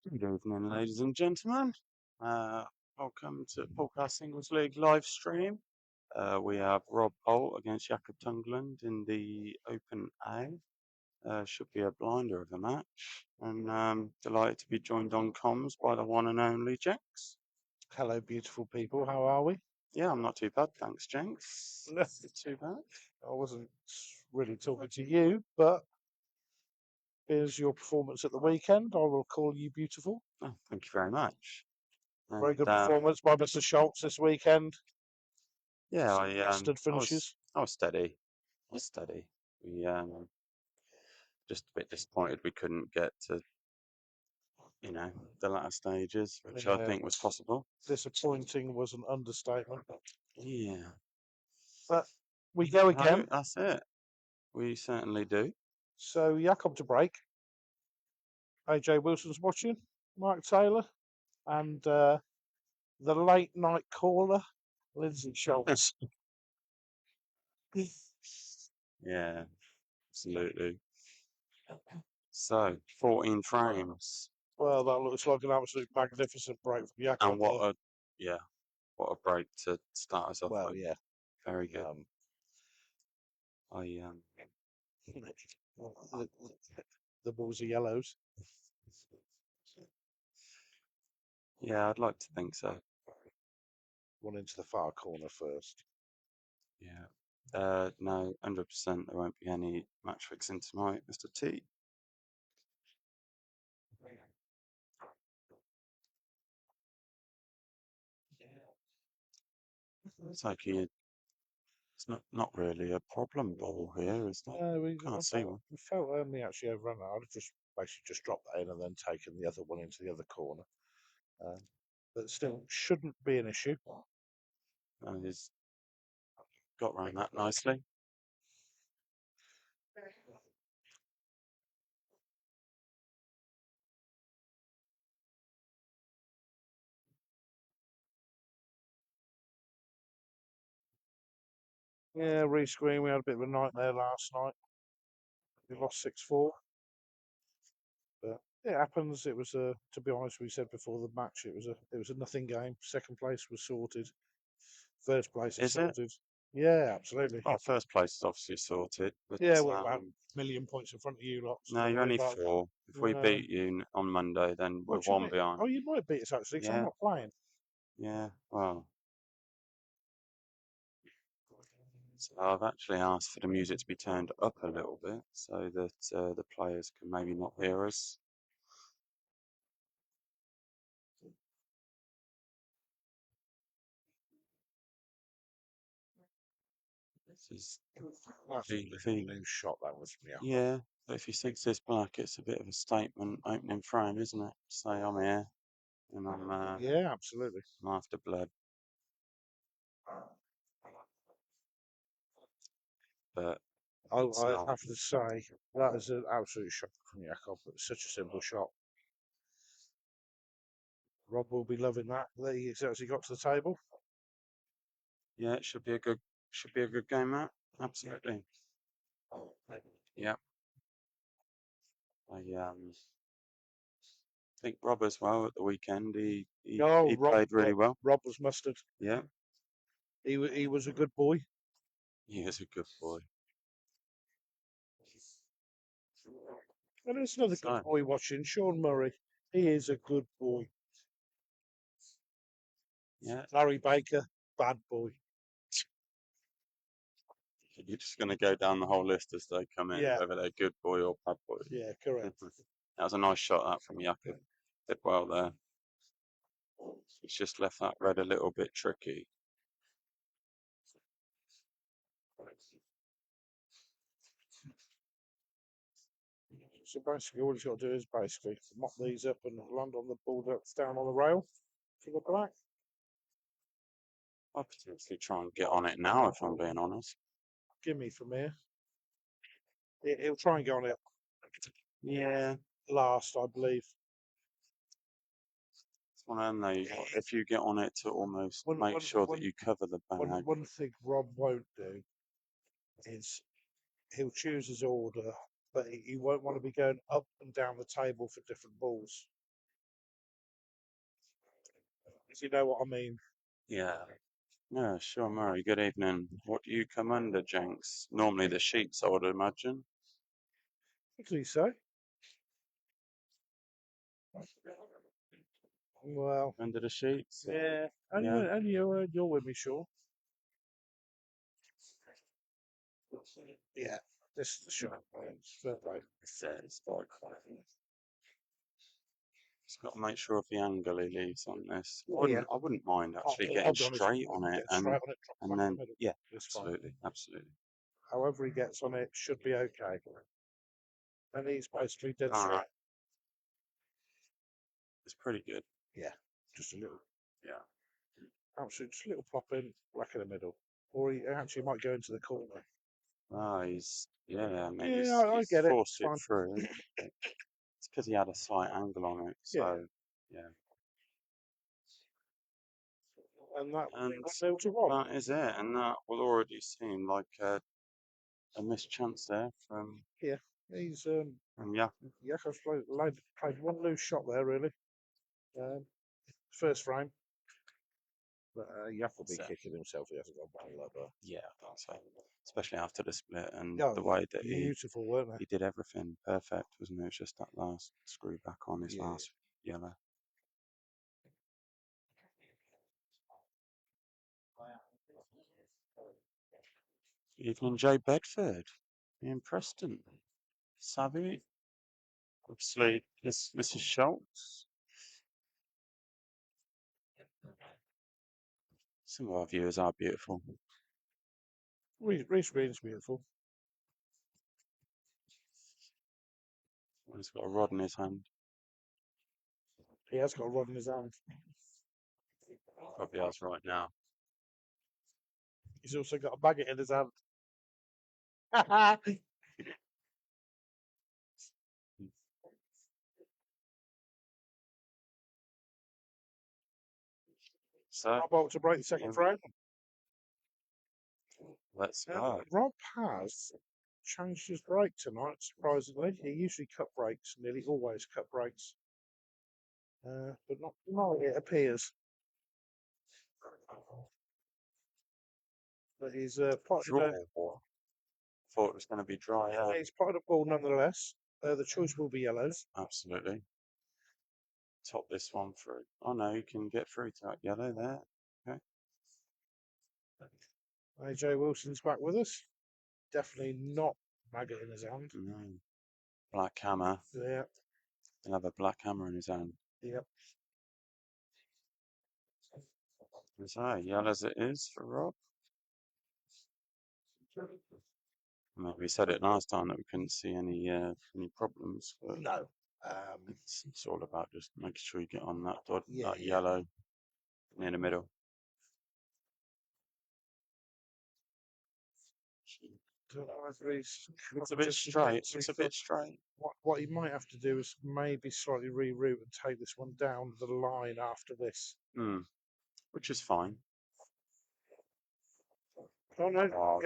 Good evening, ladies and gentlemen. Uh, Welcome to Poolcast Singles League live stream. We have Rob Holt against Jakob Tungelund in the Open A. Should be a blinder of a match. And delighted to be joined on comms by the one and only Jenks. Hello, beautiful people. How are we? Yeah, I'm not too bad, thanks, Jenks. No. Not too bad. I wasn't really talking to you, but here's your performance at the weekend. I will call you beautiful. Oh, thank you very much. Very And good performance by Mr. Schultz this weekend. yeah, Some bastard finishes. I was steady. I was steady. We just a bit disappointed we couldn't get to the latter stages, which I think was possible. Disappointing was an understatement. Yeah. But we go again. No, that's it. We certainly do. So Jakob to break. AJ Wilson's watching. Mike Taylor. And the late night caller, Lindsay Schultz. Yeah, absolutely. So, 14 frames. Well, that looks like an absolute magnificent break from Jakob. And what a break to start us off Well, with. yeah. Very good. The balls are yellows. Yeah, I'd like to think so. One into the far corner first. Yeah. No, 100% there won't be any match fixing tonight, Mr. T. It's like it's not really a problem ball here, is it? We Can't see one. We felt only actually overrun. I'd have just basically dropped that in and then taken the other one into the other corner. But still, shouldn't be an issue. And he's got around that nicely. Yeah, rescreen. We had a bit of a nightmare last night. We lost 6-4. But it happens. It was to be honest, we said before the match, it was a nothing game. Second place was sorted. First place is sorted. Yeah, absolutely. Well, first place is obviously sorted. But, yeah, we're about a million points in front of you lot. No, you're only 4. If we beat you on Monday, then we're 1 behind. Oh, you might beat us actually, because I'm not playing. Yeah, well. So I've actually asked for the music to be turned up a little bit so that the players can maybe not hear us. This is feeling shot that was from you. Yeah, but if he sinks this black, it's a bit of a statement opening frame, isn't it? Say I'm here and I'm yeah, absolutely. I'm after blood. But I have to say that is an absolute shock from Jakob. It's such a simple shot. Rob will be loving that he's actually got to the table. Yeah, it should be a good game, Matt. Absolutely. Yeah. I think Rob as well at the weekend. He played really well. Rob was mustard. Yeah. He was a good boy. He is a good boy. And there's another good boy watching, Sean Murray. He is a good boy. Yeah. Larry Baker, bad boy. You're just going to go down the whole list as they come in, whether they're good boy or bad boy. Yeah, correct. That was a nice shot that from Jakob. Did well there. He's just left that red a little bit tricky. So basically, all he's got to do is basically mop these up and land on the ball that's down on the rail for the black. I'll potentially try and get on it now, if I'm being honest. Give me from here. He'll try and get on it. Yeah. Last, I believe. It's one of them, though. If you get on it to almost make sure that you cover the bag. One thing Rob won't do is he'll choose his order, but he won't want to be going up and down the table for different balls. you know what I mean. Yeah. Yeah, sure, Murray. Good evening. What do you come under, Jenks? Normally the sheets, I would imagine. What did he say? Well, Under the sheets? yeah, and Yeah. you're with me, sure. Yeah, this is the shot. Fair play. It's got to make sure of the angle he leaves on this. Yeah. I wouldn't mind actually I'll getting be honest, straight on it get straight on it, drop and back in then the middle. yeah, It's fine. absolutely, absolutely. However he gets on it should be okay. And he's basically dead All straight. right. It's pretty good. Yeah, just a little. Yeah. Absolutely, just a little pop in, whack in the middle. Or he actually might go into the corner. Ah, I mean, Yeah, I he's get it. forced It's it fine. through. It's because he had a slight angle on it, so yeah. And that And 1-0 to Rob. that is it, and that will already seem like a missed chance there from Yeah, he's Jakob's played one loose shot there really. First frame. But Jack will be kicking himself. He hasn't got one lever. Yeah, I think so. Especially after the split and Oh, the way that beautiful, weren't they? he did everything perfect, wasn't it? It was just that last screw back on his last yellow. Evening, Joe Bedford. Ian Preston. Savvy. Obviously, this Mrs. Schultz. Some of our viewers are beautiful. Reece Green's beautiful. He's got a rod in his hand. He has got a rod in his hand. Probably has right now. He's also got a baguette in his hand. So, Rob to break the second frame. Let's go. Rob has changed his brake tonight, surprisingly. He usually cut brakes, nearly always cut brakes. But not tonight, it appears. But he's potted Draw. Thought it was going to be dry. Yeah, he's potted a ball nonetheless. The choice will be yellows. absolutely. Top this one through. Oh no, you can get through to that yellow there. Okay. AJ Wilson's back with us. Definitely not maggot in his hand. No. Black hammer. Yeah. He'll have a black hammer in his hand. Yep. So, yellow as it is for Rob. I mean, we said it last time that we couldn't see any problems. But no. It's all about just making sure you get on that dot, Yeah, that yellow near the middle. It's a bit straight. It's a bit straight. What he might have to do is maybe slightly reroute and take this one down the line after this. Which is fine. Oh no,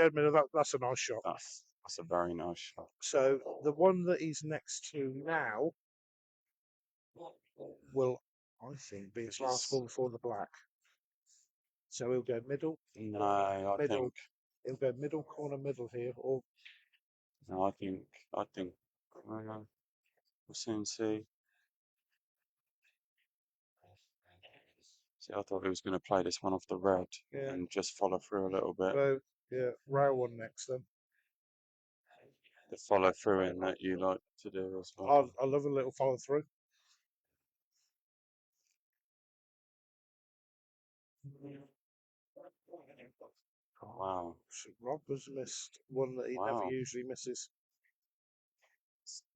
that's a nice shot. That's a very nice shot. So the one that he's next to now will, I think, be his last ball before the black. So he'll go middle. No, I think he'll go middle corner middle here, or no, I think we'll soon see. See, I thought he was going to play this one off the red and just follow through a little bit. So yeah, rail one next then. The follow through in that you like to do as well. I love a little follow through. Wow. So Rob has missed one that he never usually misses.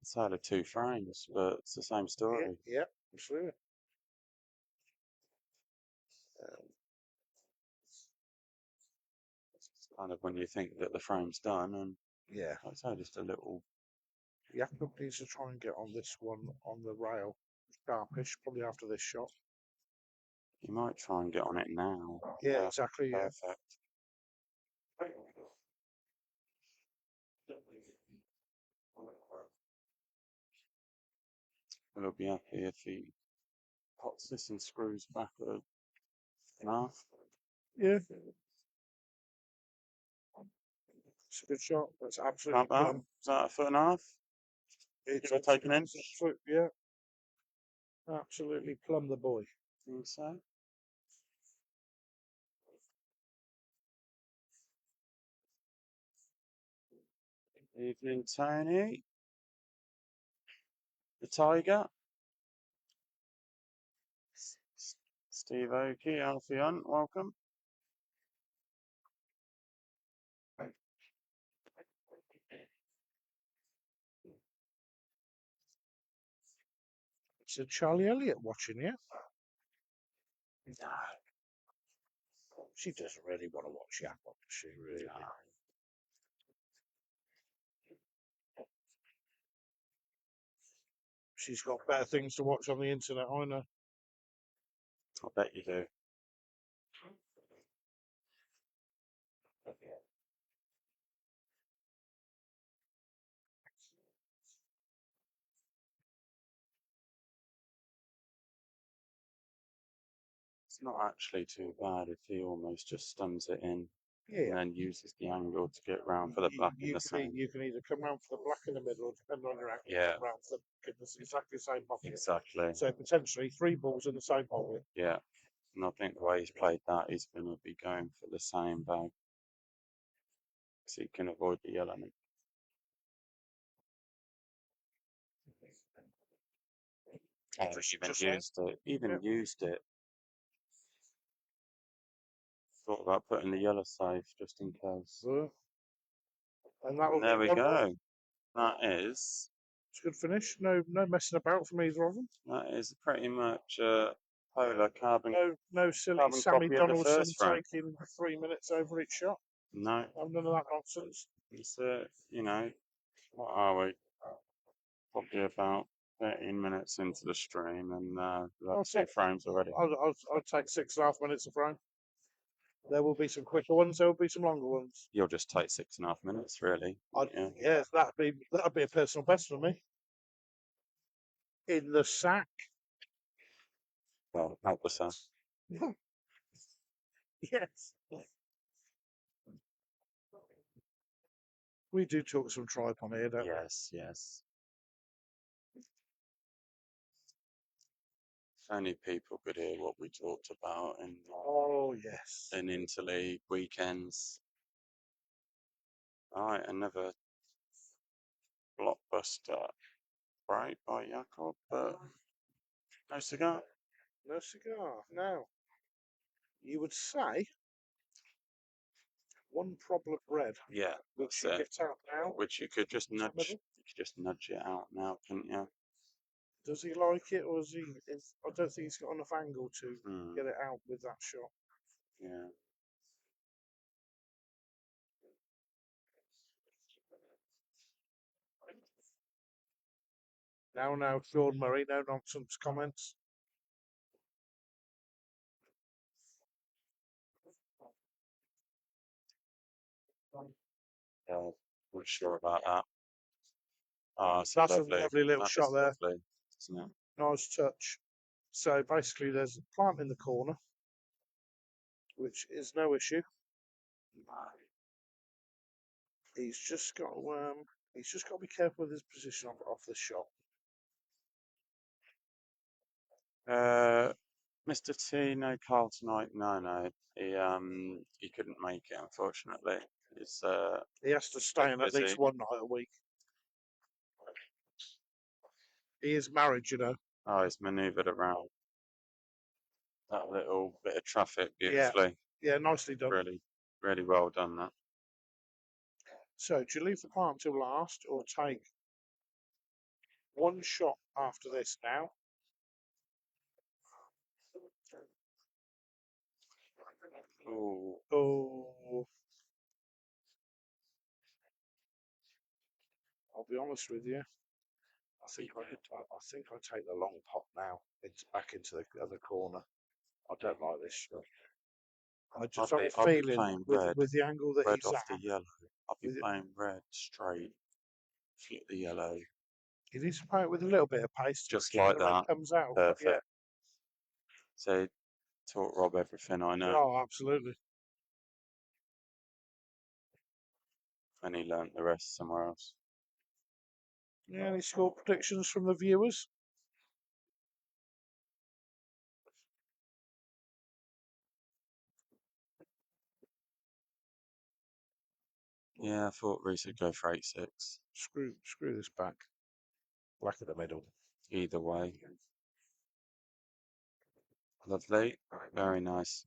It's out of 2 frames, but it's the same story. Yeah, absolutely. It's kind of when you think that the frame's done, and I'd say just a little. Jakob needs to try and get on this one on the rail, sharpish, probably after this shot. You might try and get on it now. Yeah, exactly. Perfect. We'll be happy if he pots this and screws back Enough. Yeah. It's a good shot. That's absolutely Can't that? plumb. Is that a foot and a half? It's Give or take an inch? yeah. Absolutely plumb the boy. Think so. Evening, Tony. The Tiger. Steve Oakey, Alfie Hunt, welcome. It's a Charlie Elliott watching you. No. She doesn't really want to watch Jakob, does she really? No. She's got better things to watch on the internet, I know. I bet you do. It's not actually too bad if he almost just stuns it in Yeah. and then uses the angle to get round for the black in the same. You can either come round for the black in the middle or depending on your angle, Yeah. come round for the exactly the same pocket. Exactly. So potentially 3 balls in the same pocket. Yeah. And I think the way he's played that, he's going to be going for the same bag. So he can avoid the yellow. Oh, even used it. Thought about putting the yellow safe just in case. And that'll There we go. go. That is. It's a good finish. No messing about from either of them. That is pretty much polar carbon. No silly carbon Sammy copy of the Donaldson first frame. taking 3 minutes over each shot. No. None of that nonsense. It's you know, what are we? Probably about 13 minutes into the stream, and that's 2 frames already. I'll take 6.5 minutes a frame. There will be some quicker ones. There will be some longer ones. You'll just take 6.5 minutes, really. Yeah, that'd be a personal best for me. In the sack. Well, help us out. Yes. We do talk some tripe on here, don't we? Yes. If only people could hear what we talked about in interleague weekends. All right, another blockbuster break by Jakob, but no cigar. No cigar. Now, you would say 1 problem red. Yeah, which you get out now. Which you could just nudge. You could just nudge it out now, couldn't you? Does he like it, or is he? I don't think he's got enough angle to get it out with that shot. Yeah. Now, Sean Murray, no nonsense comments. Yeah, not sure about that. Oh, that's a lovely little shot there. Lovely, isn't it? Nice touch. So basically, there's a plant in the corner, which is no issue. He's just got to be careful with his position off the shot. Mr. T, no Carl tonight. No, he couldn't make it, unfortunately. He has to stay in at least 1 night a week. He is married, you know. Oh, he's manoeuvred around that little bit of traffic beautifully. Yeah, nicely done. Really well done, that. So, do you leave the plant till last, or take 1 shot after this now? Oh. I'll be honest with you. I think I take the long pot now. It's back into the other corner. I don't like this shot. I just have a feeling with the angle that red he's off at. The yellow. I'll be playing red straight. Flip the yellow. He needs to play it with a little bit of pace. Just like that. Comes out. Perfect. Yeah. So Taught Rob everything I know, Oh, absolutely. and he learnt the rest somewhere else. Yeah, any score predictions from the viewers? Yeah, I thought Reese would go for 8-6. Screw this back. Black in the middle. Either way. Lovely. Very nice.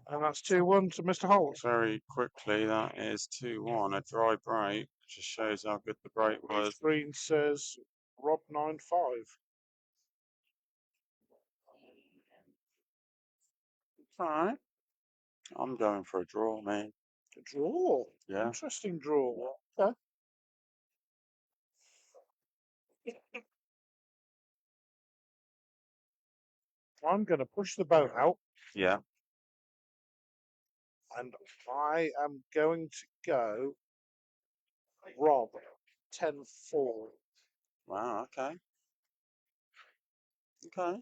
And that's 2-1 to Mr. Holt. Very quickly, that is 2-1. A dry break. Just shows how good the break was. Screen says Rob 9-5. Alright. I'm going for a draw, man. A draw. Yeah. Interesting draw. Okay. I'm going to push the boat out. Yeah. And I am going to go Rob 10-4. Wow, okay. Okay.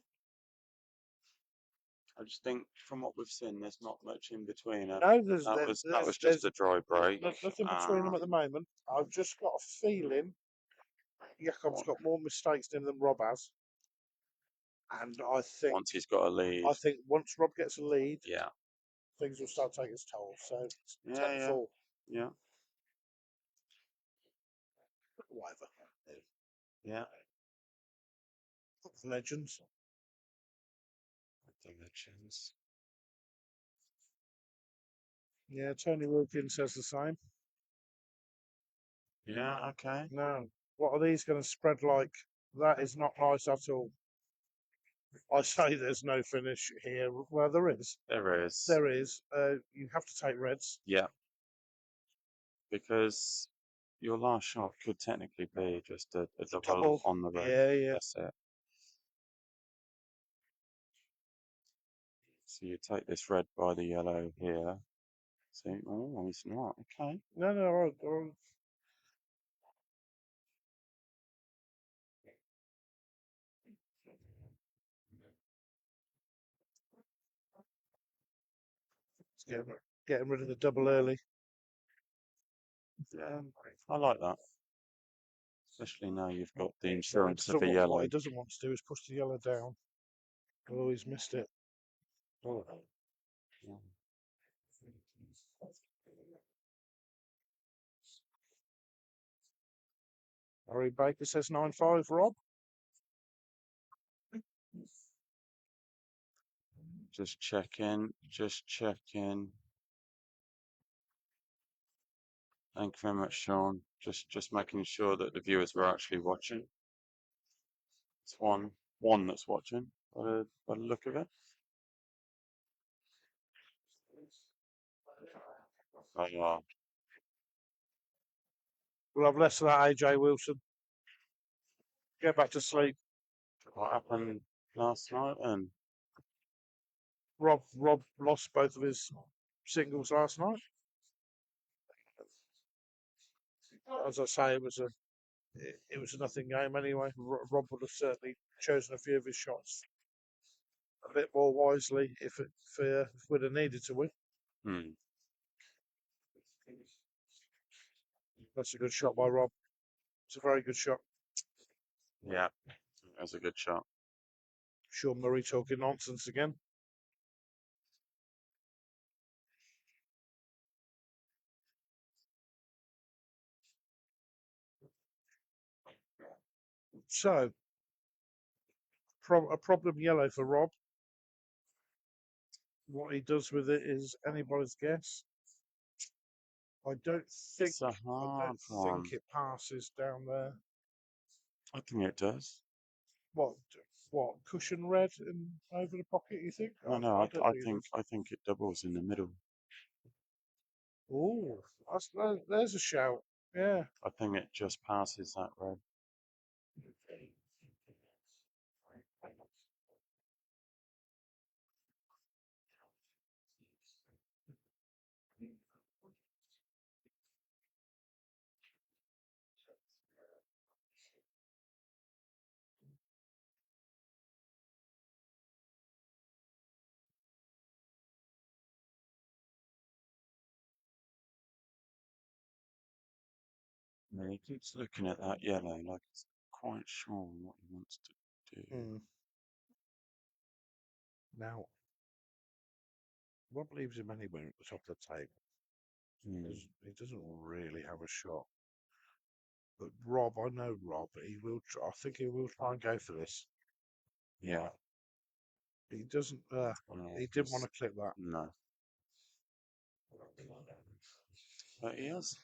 I just think from what we've seen, there's not much in between. No, That was just a dry break. nothing between them at the moment. I've just got a feeling Jakob's got more mistakes in him than Rob has. And I think once he's got a lead. I think once Rob gets a lead, Yeah. things will start taking its toll. So it's Yeah, 10-4. yeah. Whatever. Yeah. Legends. The legends. Yeah, Tony Wilkins says the same. Yeah, okay. No. What are these going to spread like? That is not nice at all. I say there's no finish here. Well, there is. There is. There is. You have to take reds. Yeah. Because your last shot could technically be just a double on the red. Yeah, yeah. That's it. So you take this red by the yellow here. See, oh, it's not. Okay. No. It's getting rid of the double early. Yeah, I like that. Especially now you've got the insurance of a What yellow. he doesn't want to do is push the yellow down. Oh, he's missed it. Oh. Yeah. Harry Baker says 9-5, Rob. Just checking. Just checking. Thank you very much, Sean. Just making sure that the viewers were actually watching. It's one that's watching by the look of it. Oh, yeah. We'll have less of that, AJ Wilson. Get back to sleep. What happened last night? And Rob lost both of his singles last night. As I say, it was a nothing game anyway. Rob would have certainly chosen a few of his shots a bit more wisely if we'd have needed to win. That's a good shot by Rob. It's a very good shot. Yeah, that's a good shot. Sean Murray talking nonsense again. So, a problem yellow for Rob. What he does with it is anybody's guess. I don't think It's a hard one. it passes down there. I think it does. What cushion red and over the pocket? You think? No, I think it doubles in the middle. Oh, there's a shout. Yeah. I think it just passes that red. Yeah, he keeps looking at that yellow, like he's quite sure on what he wants to do. Hmm. Now, Rob leaves him anywhere at the top of the table. Hmm. He doesn't really have a shot. But Rob, I know Rob, he will try. I think he will try and go for this. Yeah. He doesn't. He didn't want to clip that. No. But he has.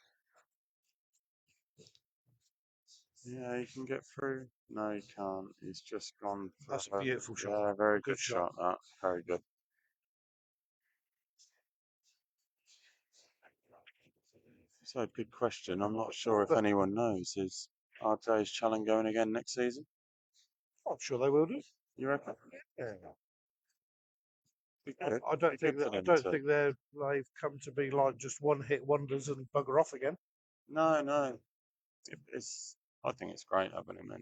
Yeah, he can get through. No, he can't. He's just gone for That's a beautiful shot. Yeah, very A good shot. That very good. So, good question. I'm not sure if But anyone knows. Is RJ's challenge going again next season? I'm sure they will do. You reckon? Yeah. Be good. I don't Be think good for that. I them don't to. think they've come to be like just one hit wonders and bugger off again. No, no. It's. I think it's great having him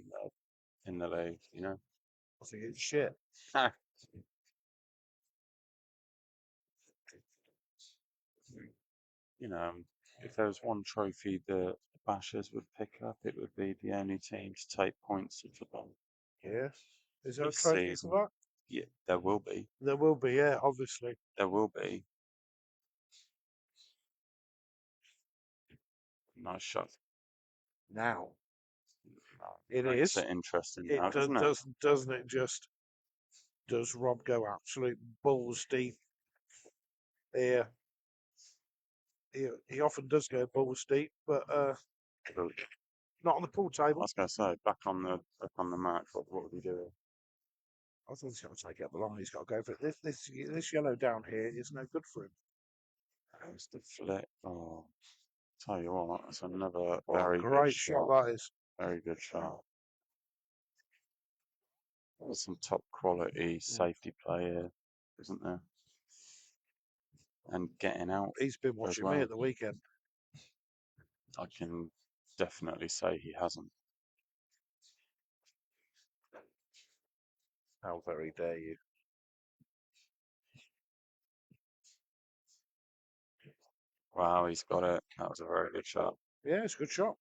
in the league. You know. I think it's shit. You know, if there was one trophy that the Bashers would pick up, it would be the only team to take points at the bottom Yes. Is there a this trophy season. for that? Yeah, there will be. There will be. Yeah, obviously. There will be. Nice shot. Now it Makes is. it interesting It now, doesn't it? doesn't it just? Does Rob go absolute balls deep here? He often does go balls deep, but Cool. not on the pool I table. was going to say, back on the match, what would he do? I thought he's got to take it up the line. He's got to go for it. This yellow down here is no good for him. It's the flick. Oh, tell you what, that's another Oh, very good great shot that is. Very good shot. There's some top quality safety play here, isn't there? And getting out He's been as watching me well. at the weekend. I can definitely say he hasn't. How very dare you? Wow, he's got it. That was a very good shot. Yeah, it's a good shot.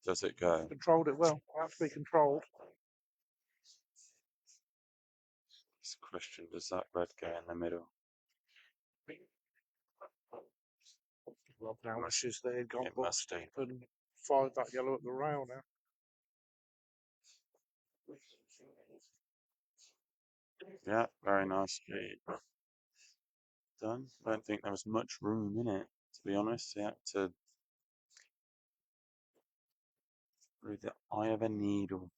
Does it go? Controlled it well. Has to be controlled. It's a question, does that red go in the middle? Rob now wishes they had gone It balls must do. deep and fired that yellow at the rail now. Yeah, very nicely done. I don't think there was much room in it, to be honest. He had to through the eye of a needle.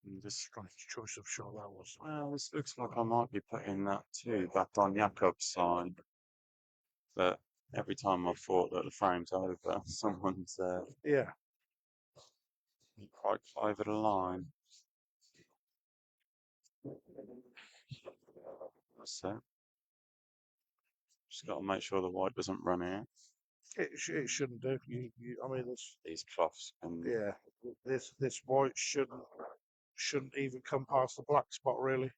And this Strange choice of shot that was. Well, this looks like I might be putting that too back on Jakob's side. But every time I've thought that the frame's over, someone's Yeah. quite over the line. That's it. Just got to make sure the white doesn't run out. It shouldn't do. I mean, These cloths and yeah, this white shouldn't even come past the black spot really.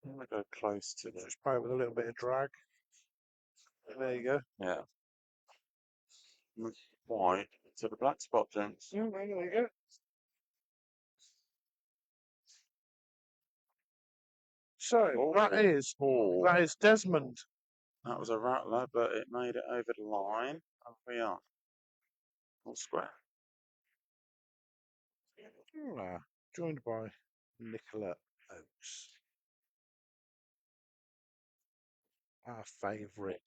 I'm gonna go close to the Just play it with a little bit of drag. There you go. yeah. White to the black spot, gents. Yeah, there you go. So that is Desmond. That was a rattler, but it made it over the line. And we are all square. Joined by Nicola Oates, our favourite.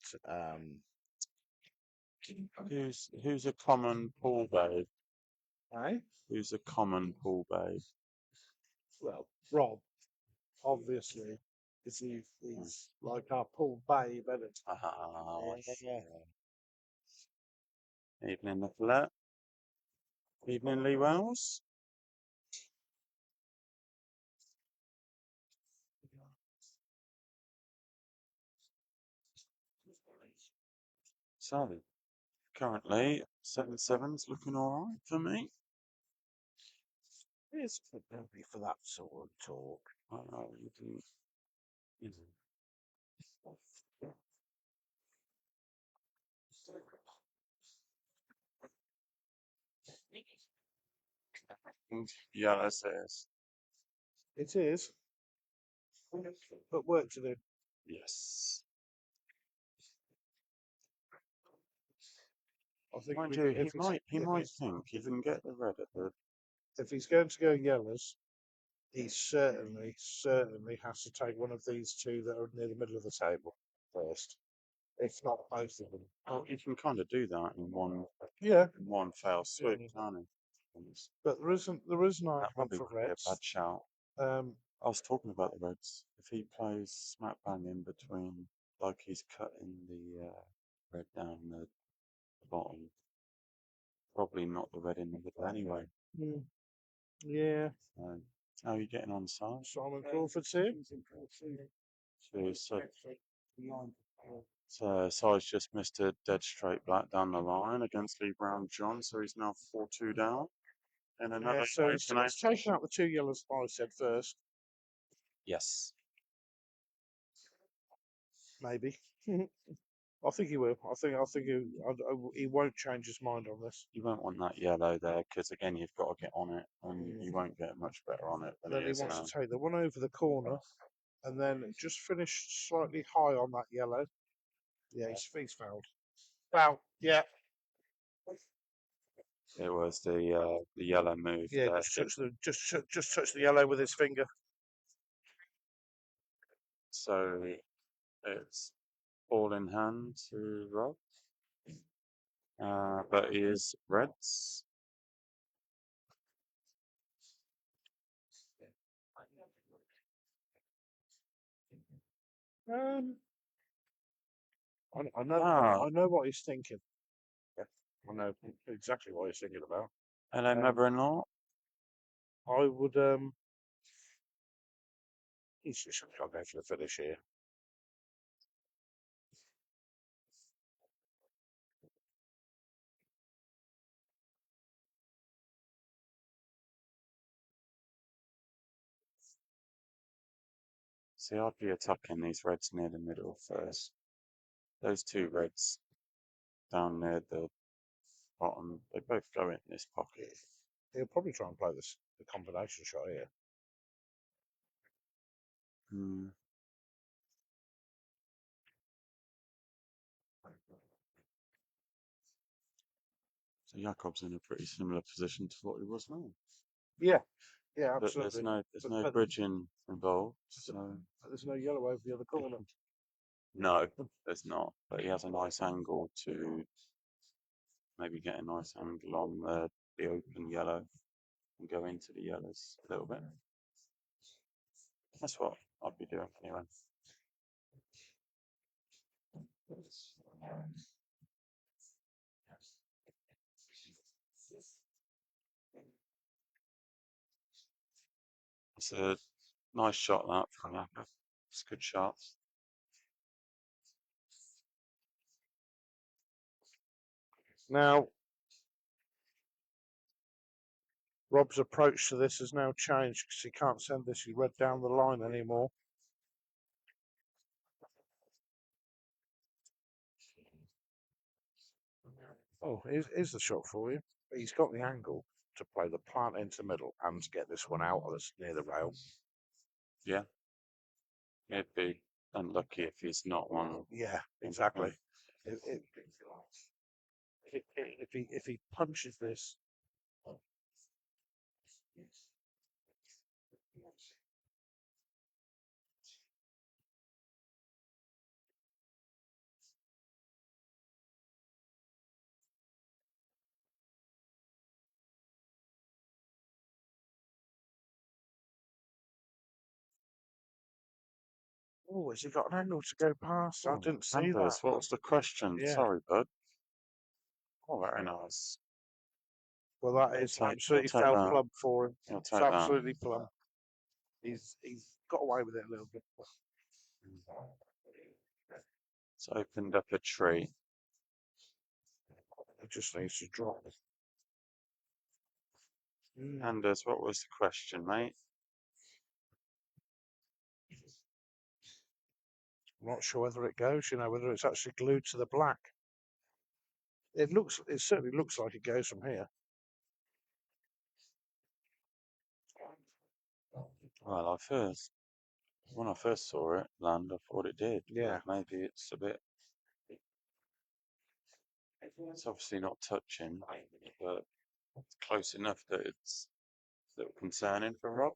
Who's a common pool babe? Eh? Who's a common pool babe? Well, Rob, obviously, because he's like our pool babe, isn't it? Ah, Yeah. evening, Nicolette. Evening, Lee Wells. So, Currently, 7-7's looking alright for me. It's a bit early for that sort of talk. I know, you can, yeah, that's it. It is, but work to do. Yes. I think Mind we, you, if he might think he can get the red at the. if he's going to go yellows, he certainly has to take one of these two that are near the middle of the table first, if not both of them. Oh, you can kind of do that in Yeah, one fell swoop, yeah. can't you? But the reason I That went probably for would be a bad reds, shout. um, I was talking about the Reds. If he plays smack bang in between, like he's cutting the red down the bottom, probably not the red in the middle anyway. yeah, How are you getting on, Sarge? Simon Crawford's here. So Sarge just missed a dead straight black down the line against Lee Brown John, so he's now 4-2 down. And another Yeah, so he's taken out the two yellows I said first, Yes. maybe. I think he will. I think he won't change his mind on this. You won't want that yellow there, because again, you've got to get on it, and you won't get much better on it than Then he is wants now. to take the one over the corner, and then just finish slightly high on that yellow. Yeah, he's fouled. Foul. Yeah. It was the yellow move. Yeah, there. just touch the yellow with his finger. So it's ball in hand to Rob. But he is Reds. I know what he's thinking. Yeah, I know exactly what he's thinking about. Hello, mother-in-law. I would he's just going to go for the finish here. See, I'd be attacking these Reds near the middle first. Those two Reds down near the bottom, they both go in this pocket. He'll probably try and play the combination shot here. So Jakob's in a pretty similar position to what he was now. Yeah, But absolutely. there's no bridging involved. So there's no yellow over the other corner. no, there's not. But he has a nice angle to maybe get a nice angle on the open yellow and go into the yellows a little bit. That's what I'd be doing anyway. It's a nice shot that from Jakob. It's a good shot. Now, Rob's approach to this has now changed because he can't send this red down the line anymore. Oh, here's the shot for you. He's got the angle to play the plant into the middle and to get this one out near the rail. Yeah. He'd be unlucky if he's not one. Yeah, exactly. If he punches this. Oh, has he got an angle to go past? I didn't see that. What was the question? Yeah. Sorry, bud. Oh, very nice. Well, that is absolutely fell plumb for him. It's absolutely plumb. He's got away with it a little bit. It's opened up a tree. It just needs to drop. Anders, what was the question, mate? I'm not sure whether it goes, whether it's actually glued to the black. It certainly looks like it goes from here. Well, when I first saw it land, I thought it did. Yeah. But maybe it's a bit. It's obviously not touching, but it's close enough that it's a little concerning for Rob.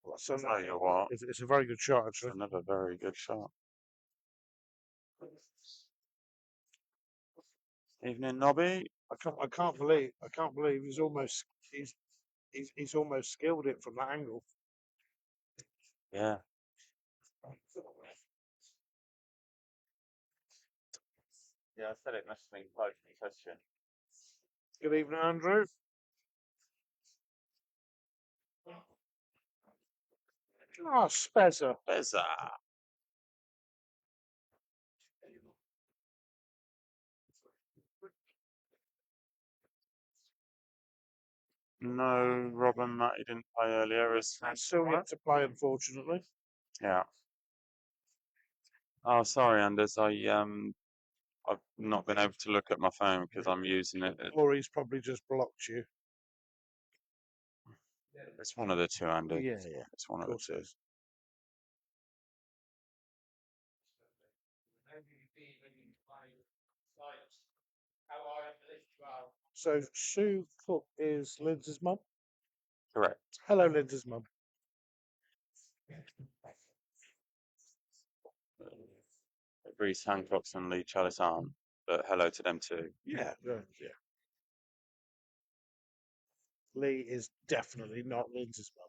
Well, I'll tell you what, it's a very good shot, actually. another very good shot. Evening, Nobby. I can't believe he's almost skilled it from that angle. Yeah. Yeah, I said it must have been close to touching. Good evening, Andrew. Oh, Spezza. Beza. No, Robin, that he didn't play earlier. Still yet to play, unfortunately. Yeah. Oh, sorry, Anders. I've not been able to look at my phone because I'm using it. Or he's probably just blocked you. It's one of the two, Anders. Yeah. It's one of the two. So Sue Cook is Lindsay's mum? Correct. Hello, Lindsay's mum. Reese Hancock's and Lee Chalice aren't, but hello to them too. Yeah. Lee is definitely not Lindsay's mum.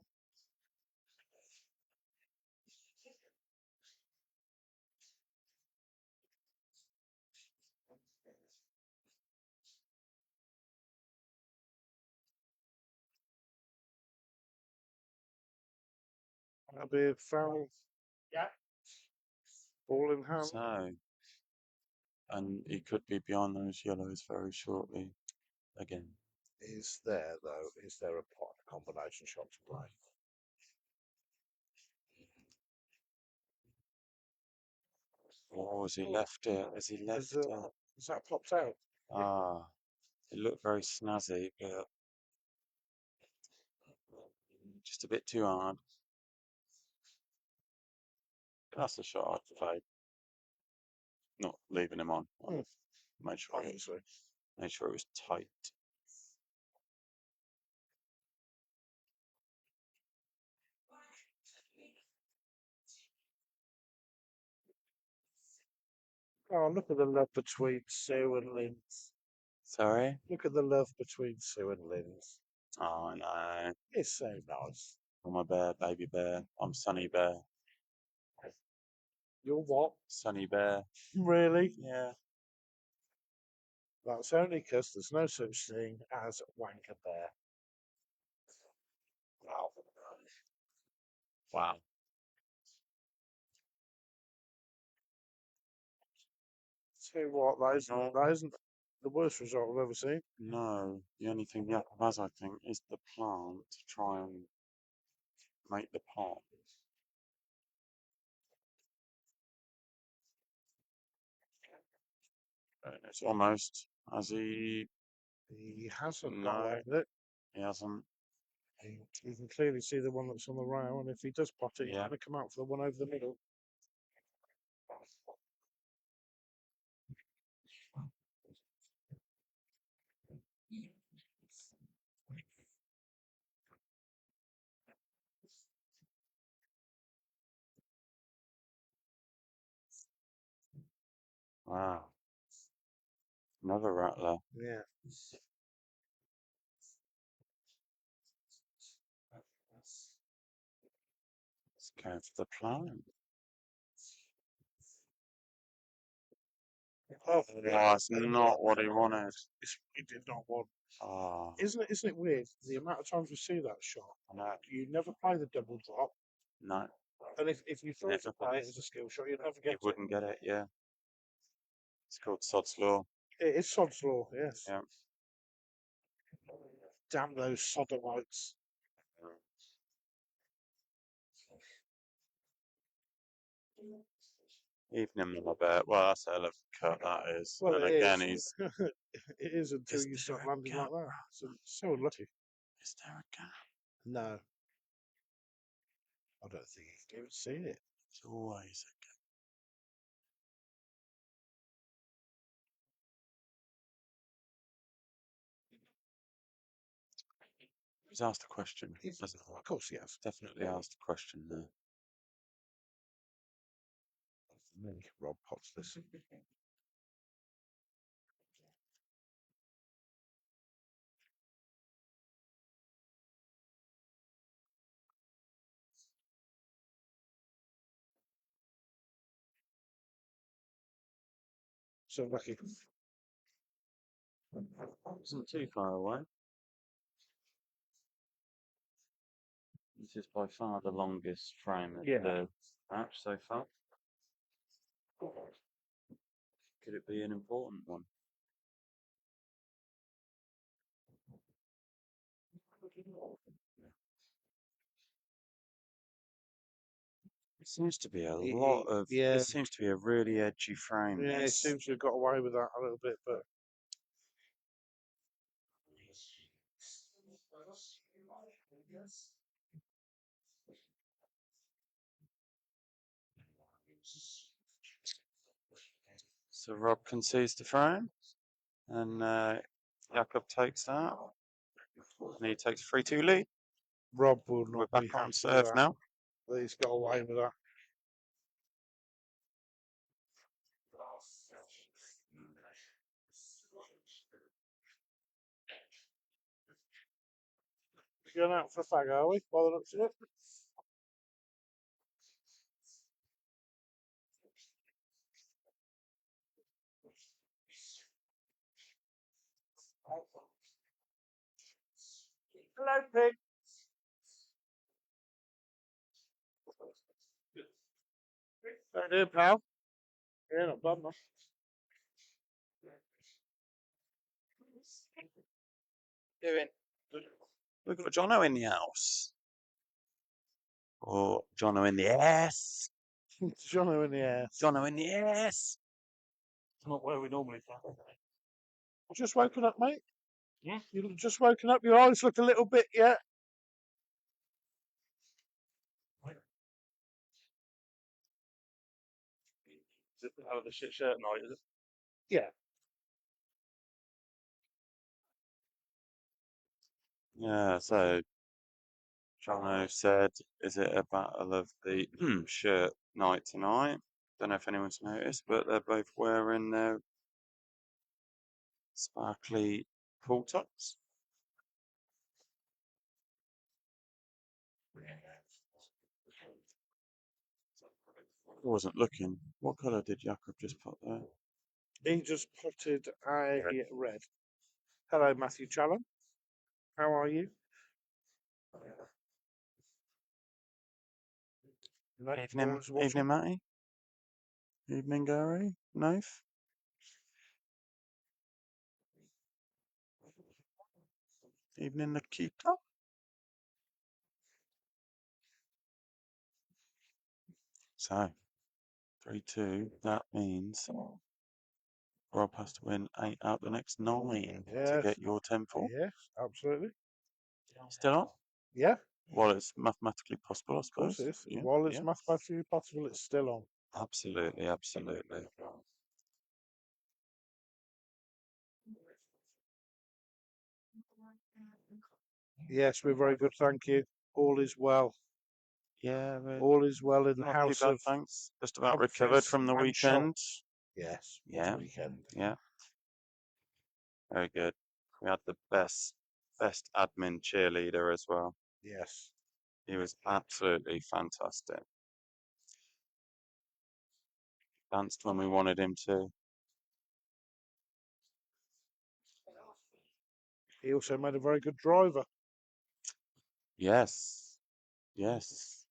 That'll be a foul. Yeah. Ball in hand. So, and he could be beyond those yellows very shortly again. Is there, though, a combination shot to play? Oh, has he left it? Has he left it? Has that popped out? Ah, it looked very snazzy, but just a bit too hard. That's the shot I'd play. Not leaving him on. Made sure it was tight. Oh, look at the love between Sue and Linz. Sorry? Look at the love between Sue and Linz. Oh, no. It's so nice. I'm a bear, baby bear. I'm Sunny Bear. You're what? Sunny Bear. Really? Yeah. That's only because there's no such thing as Wanker Bear. Wow. Wow. Tell you what, that isn't the worst result I've ever seen. No. The only thing Jakob has, I think, is the plant to try and make the pot. It's almost. Has he? He hasn't No. got away with it. He hasn't. You can clearly see the one that's on the rail, and if he does pot it, he's Yeah. going to come out for the one over the middle. Wow. Another rattler. Yeah. Let's go for the plant. Oh, that's not what he wanted. He did not want. Ah. Isn't it weird? The amount of times we see that shot, I know. you never play the double drop, No, And if you thought Never to play it was. as a skill shot, you'd never you get it. wouldn't get it. Yeah, it's called Sod's Law. It is sod's law, yes. Yeah. Damn those sodomites. Evening Millibet. Well, that's a hell of a cut that is. Well, and it again, is. he's. It is until Is you there start a landing like gap, that. bro? So unlucky. Is there a gap? No. I don't think you can even see it. It's always a gap. He's asked a question. Hasn't he? Of course he has. Definitely asked a question there. Me, Rob Potts this. So lucky. Isn't too far away. This is by far the longest frame of Yeah. the match so far. Could it be an important one? It seems to be a lot of. Yeah. This seems to be a really edgy frame. Yeah, he This. seems to have got away with that a little bit, but So Rob concedes the frame, and Jakob takes that, and he takes 3-2 lead. Rob will We're not be back on happy with serve that. now. That he's got away with that. Going out for a fag, are we? By the looks of it. Hello, pig. How you doing, pal? Yeah, not bad, man. Doing. We've got Jono in the house. Or Jono in the ass. Jono in the ass. Jono in the ass. It's not where we normally play. Just woken up, mate? Yeah. You just woken up? Your eyes look a little bit, yeah? Is it out of the shit shirt night, is it? Yeah. Yeah, so Jono said, is it a battle of the shirt night tonight? Don't know if anyone's noticed, but they're both wearing their sparkly pool tops. I wasn't looking. What colour did Jakob just put there? He just potted a red. Hello, Matthew Challen. How are you? Evening, evening, Matty. Evening, Gary. Knife. Evening, Nikita. So, 3-2. That means Rob has to win 8 out the next 9 to get your 10-4. Yes, absolutely. Still on? Yeah. Well, it's mathematically possible, I suppose. Of course it is. Yeah, While it's yeah. mathematically possible, it's still on. Absolutely, absolutely. Yes, we're very good, thank you. All is well. Yeah, All is well in the not too house bad, of thanks. Just about Humphreys recovered from the and Shaw. weekend. Yes, Yeah, weekend. yeah. Very good. We had the best admin cheerleader as well. Yes. He was absolutely fantastic. Danced when we wanted him to. He also made a very good driver. Yes, yes.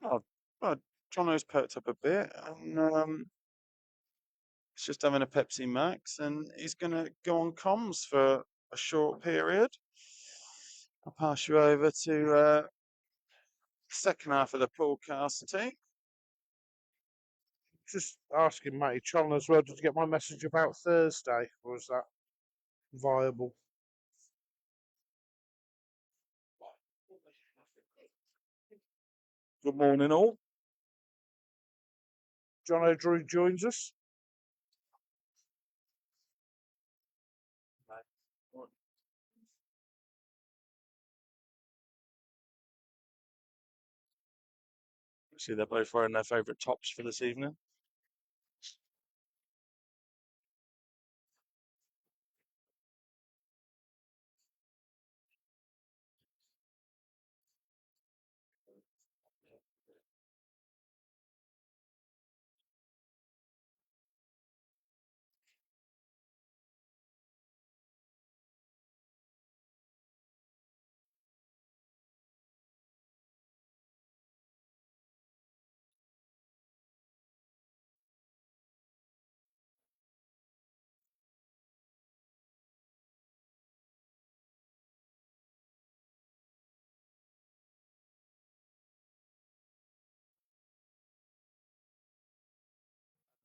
Oh, Jono's perked up a bit, and he's just having a Pepsi Max, and he's going to go on comms for a short period. I'll pass you over to the second half of the Poolcast team. Just asking Matty Chon as well, did you get my message about Thursday? Or is that viable? Good morning, all. John O'Drew joins us. See, they're both wearing their favourite tops for this evening.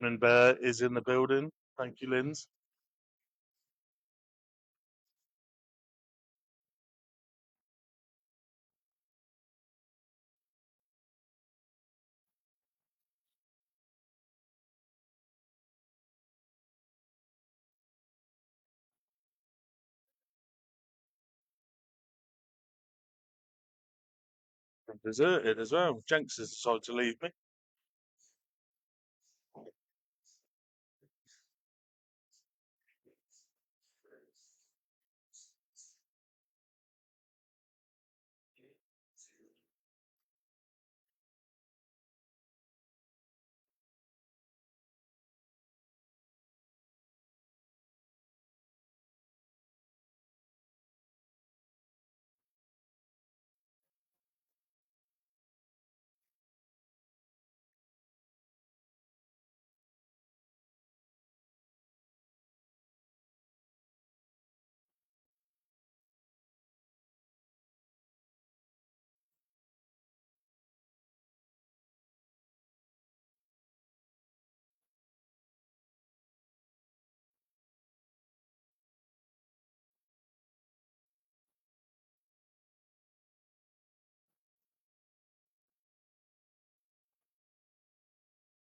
And Bear is in the building. Thank you, Linz. I'm deserted as well. Jenks has decided to leave me.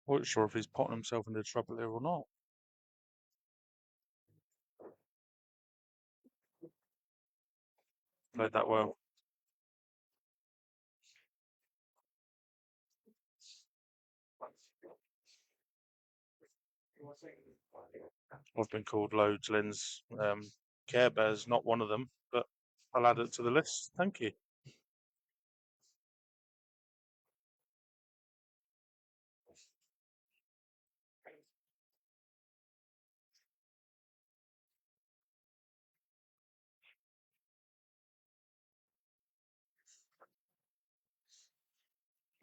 I'm not sure if he's potting himself into trouble here or not. Played that well. I've been called loads, Linz. Care Bear's not one of them, but I'll add it to the list. Thank you.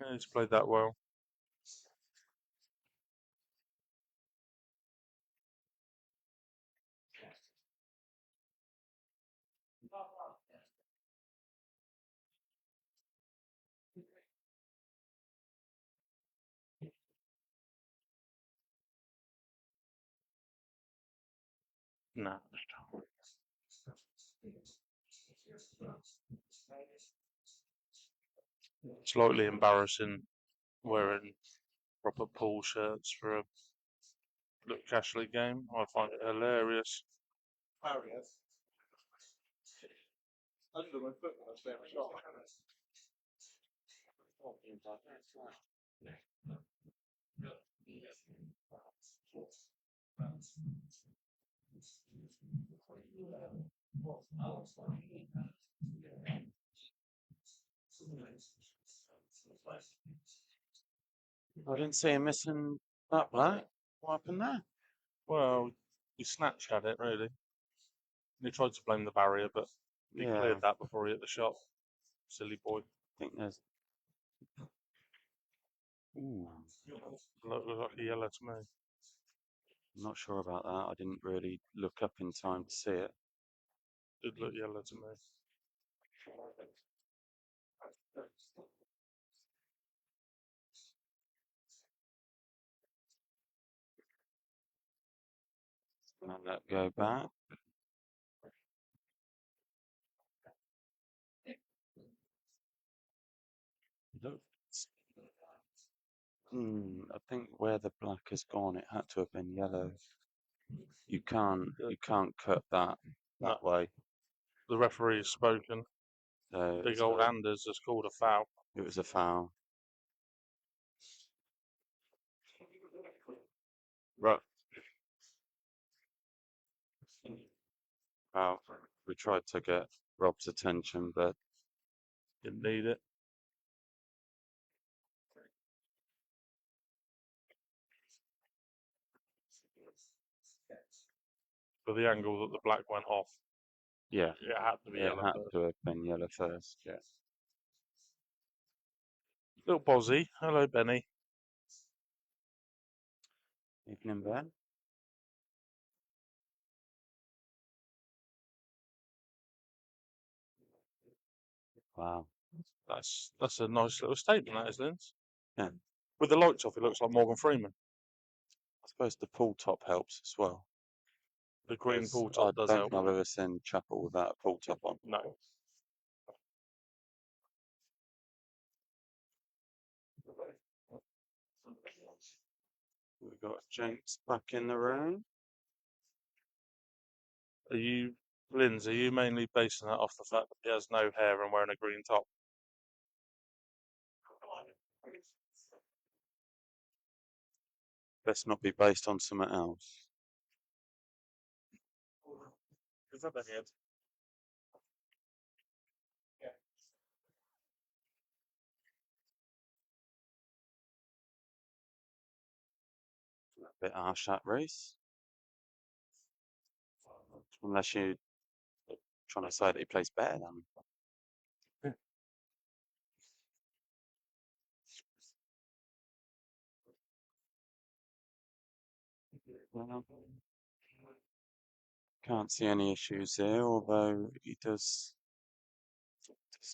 Yeah, he's played that well. Nah. Slightly embarrassing wearing proper pool shirts for a Luke Cashley game. I find it hilarious. Barriers. Under my foot when I stay shot. I didn't see him missing that black. What happened there? Well, he snatched at it, really. He tried to blame the barrier, but he Yeah. cleared that before he hit the shot. Silly boy. think there's. Ooh, Look like a yellow to me. I'm not sure about that. I didn't really look up in time to see it. Did look yellow to me. And let go back. I think where the black has gone, it had to have been yellow. You can't cut that way. The referee has spoken. So Big old Anders has called a foul. it was a foul. Right. Well, we tried to get Rob's attention, but Didn't need it. For the angle that the black went off, yeah, it had to be it yellow had first. to have been yellow first. Yeah. Little Bozzy. Hello, Benny. Evening, Ben. Wow. That's a nice little statement, that is, Linz. Yeah. With the lights off, it looks like Morgan Freeman. I suppose the pool top helps as well. The green Because pool top does I help. don't think I've ever seen Chapel without a pool top on. No. We've got Jenks back in the room. Linz, are you mainly basing that off the fact that he has no hair and wearing a green top? Let's not be based on something else. Is that the head? A bit harsh that race. Unless you're trying to say that he plays better than him. Well, can't see any issues there, although he does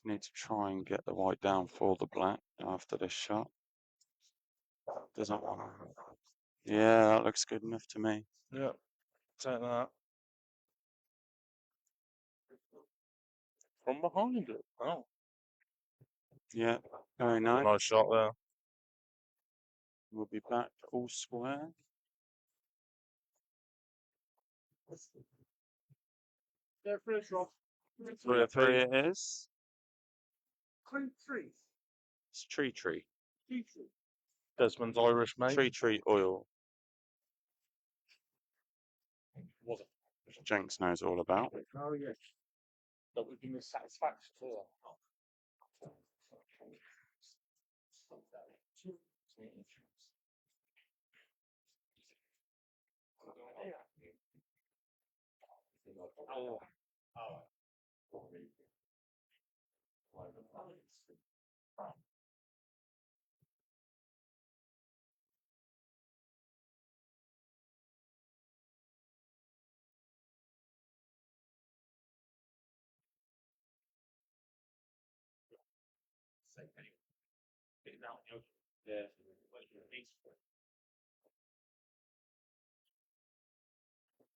need to try and get the white down for the black after this shot. Doesn't want to. Yeah, that looks good enough to me. Yeah, take that. From behind it. Oh, Yeah, very nice. nice shot there. We'll be back all square. 3-3 it is. It's tree. Desmond's Irish, mate. Tree oil. Which Jenks knows all about. Oh, yes. That would give me satisfaction for that.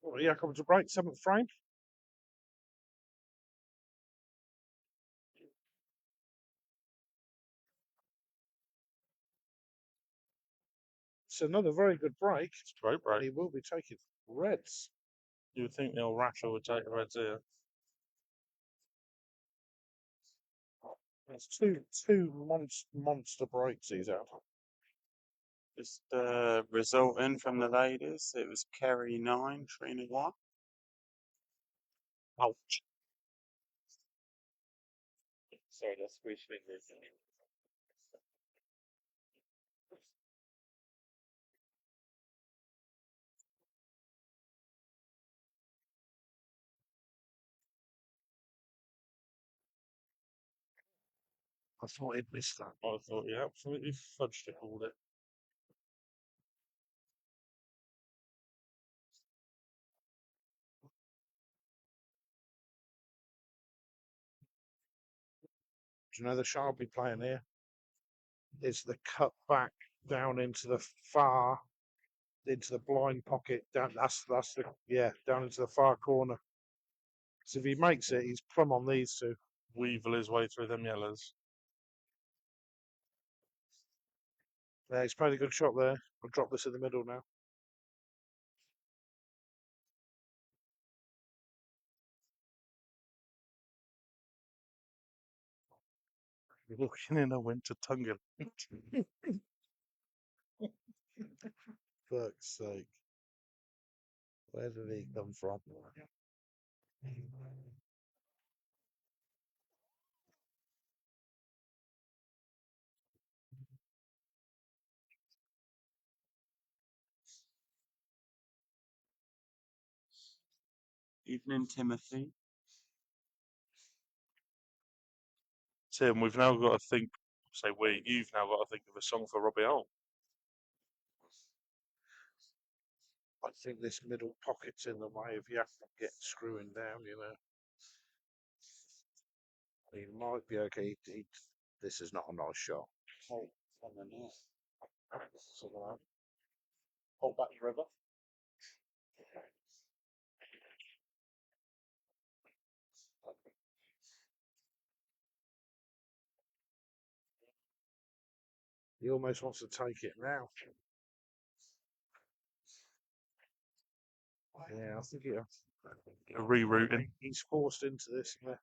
Well, yeah, coming to break, 7th frame. It's another very good break. It's a great break. He will be taking reds. You would think Neil Rasher would take the reds here. It's two monster breaks he's had. Just result in from the ladies. It was Kerry 9, Trina 1. Ouch. Sorry, that's squish fingers. I thought he'd missed that. I thought he absolutely fudged it all it. Do you know the shot I'll be playing here? It's the cut back down into the blind pocket. Down that's the down into the far corner. So if he makes it, he's plumb on these two. Weevil his way through them yellows. Yeah, he's played a good shot there. I'll drop this in the middle now. Looking in a winter Tungelund. Fuck's sake. Where did he come from? Evening, Timothy. Tim, we've now got to think. You've now got to think of a song for Robbie Holt. I think this middle pocket's in the way of Jakob get screwing down, you know. He might be okay. This is not a nice shot. Holt on the net. Hold back the river. He almost wants to take it now. Yeah, I think A rerouting. he's forced into this. Yeah.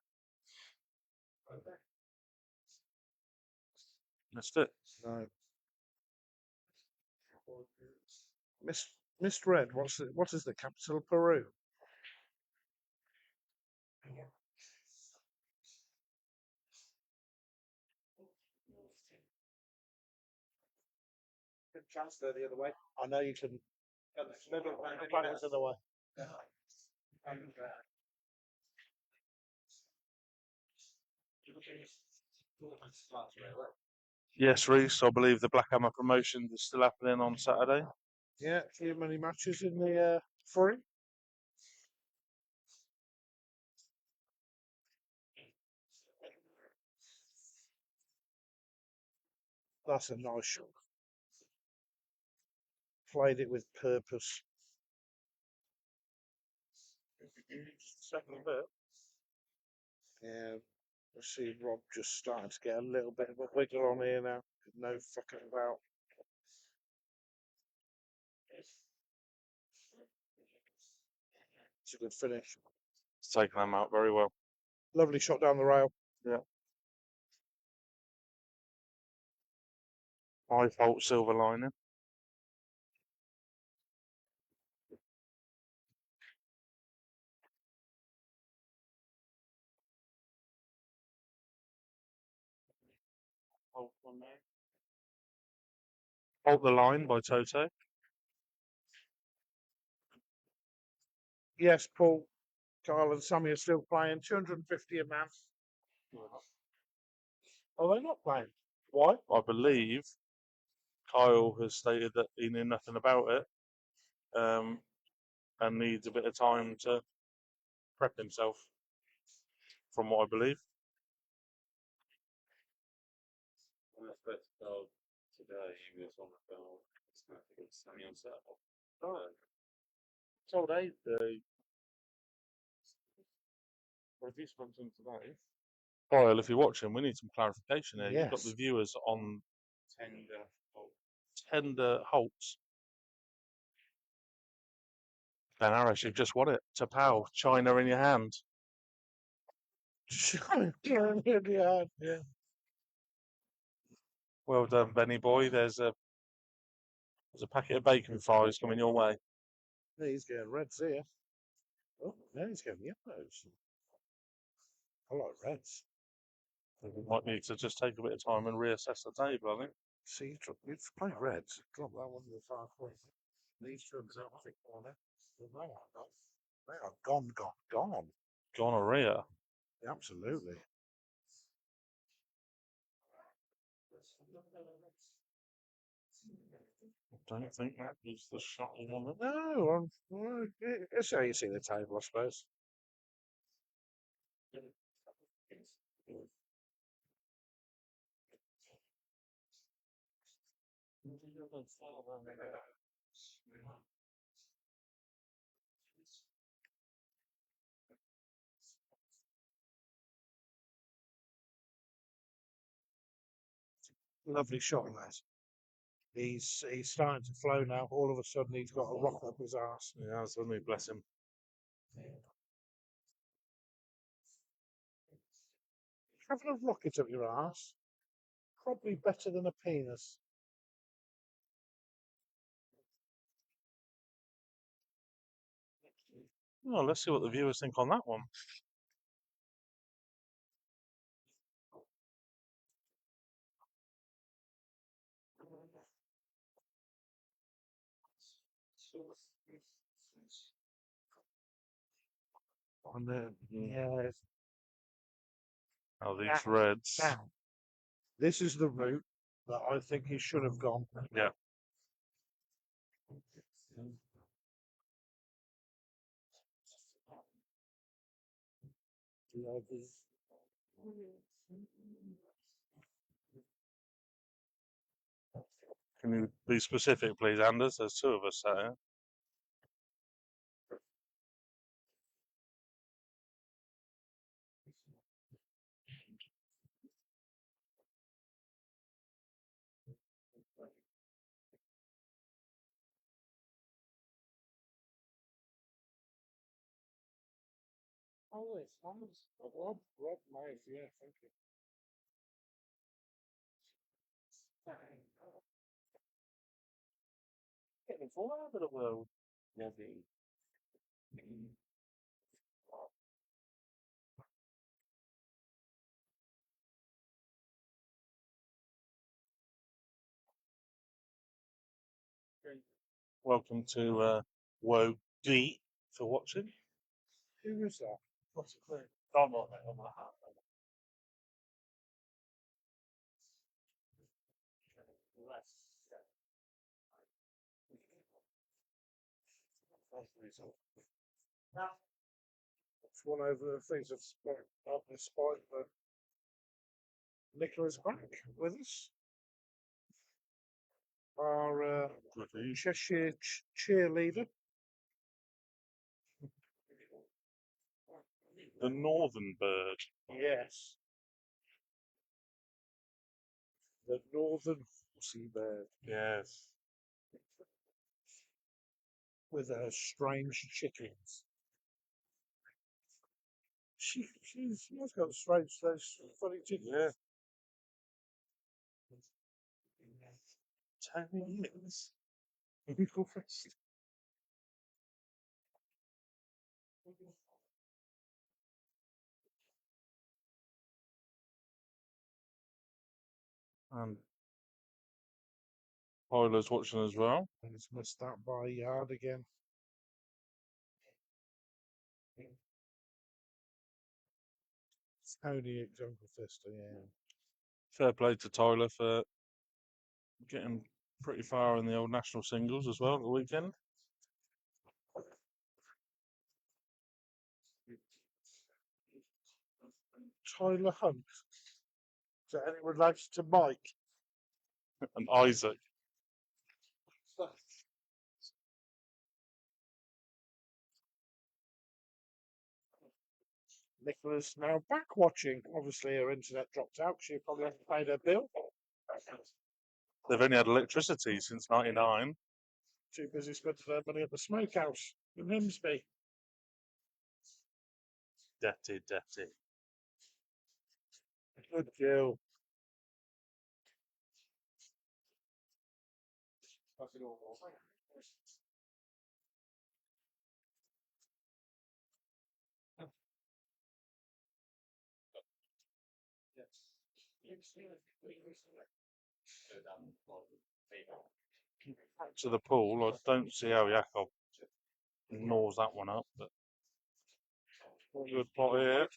Missed it. No. Missed red. What is the capital of Peru? Transfer the other way. I know you can. Middle players in the way. Yes, Reese. I believe the Black Hammer promotion is still happening on Saturday. Yeah, a few many matches in the free. That's a nice shot. Played it with purpose. Second bit. Yeah, I see Rob just starting to get a little bit of a wiggle on here now. No fucking about. It's a good finish. It's taken them out very well. Lovely shot down the rail. Yeah. High Holt silver lining. Hold the line by Toto. Yes, Paul, Kyle, and Sammy are still playing. 250 a man. Oh, they're not playing. Why? I believe Kyle has stated that he knew nothing about it and needs a bit of time to prep himself, from what I believe. When I spoke to Carl today, he was on about Sammy on Saturday. So they review something today. Kyle, if you're watching, we need some clarification here. You've got the Yes. viewers on Tender Holt. tender Holts. Ben Harris, you've just won it. Tapau, China in your hand. Yeah. Well done, Benny boy. There's a packet of bacon fries coming your way. He's getting reds here. Oh, now he's getting yellows. I like reds. We might need to just take a bit of time and reassess the table, I think. See, you've played reds. Drop that one to the far corner. These two exotic corner. They are gone. Gonorrhea. Absolutely. I don't think that was the shot you wanted. No, it's how you see the table, I suppose. Lovely shot, that. He's starting to flow now. All of a sudden, he's got a rock up his arse. Yeah, suddenly bless him. Having a rocket up your arse, probably better than a penis. Well, let's see what the viewers think on that one. On the yeah. Oh, these reds. Now, this is the route that I think he should have gone. Yeah. Can you be specific, please, Anders? There's two of us sat here. Oh, it's nice. Rob Mays, yeah, thank you. Getting full out of the world. Welcome to Woe D for watching. Who is that? What's it called? I'm not on my hat. It's one over the things of spite, but Nicola's back with us. Our Cheshire cheerleader. The Northern Bird. Yes. The Northern Horsey Bird. Yes. With her strange chickens. She's got strange, those funny chickens. Yeah. Tony Hicks. And Tyler's watching as well. And it's missed that by a yard again. Tony at Jungle Fister, yeah. Fair play to Tyler for getting pretty far in the old national singles as well at the weekend. Tyler Hunt. Is that any relation to Mike? And Isaac. Nicola's now back watching. Obviously, her internet dropped out. She probably hasn't paid her bill. They've only had electricity since '99. Too busy spending her money at the smokehouse in Himsby. Dirty. Good girl. Back to the pool. I don't see how Jakob gnaws that one up, but one good pot here.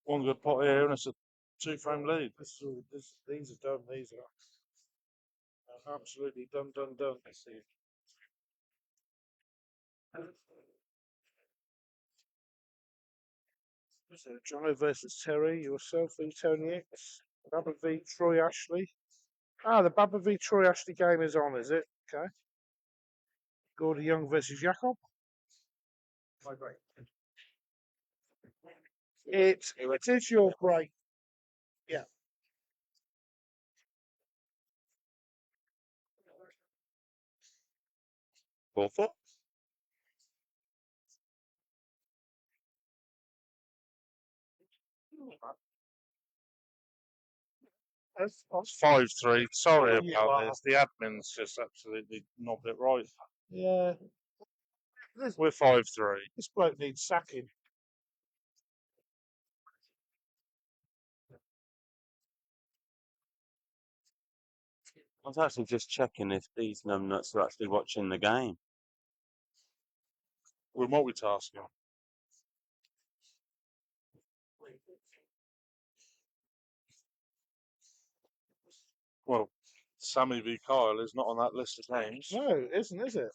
One good pot here, and it's a two-frame lead. These are done. These are. Absolutely done. So Jono versus Terry, yourself v Tony X, Baba v Troy Ashley. Ah, the Baba v Troy Ashley game is on, is it? Okay. Gordy Young versus Jakob. It is your break. Yeah. Awful. That's 5-3. Sorry You about are. this. The admin's just absolutely knobbed it right. Yeah. We're 5-3. This bloke needs sacking. I was actually just checking if these numbnuts are actually watching the game. We're multitasking. Well, Sammy v Kyle is not on that list of names. No, it isn't, is it?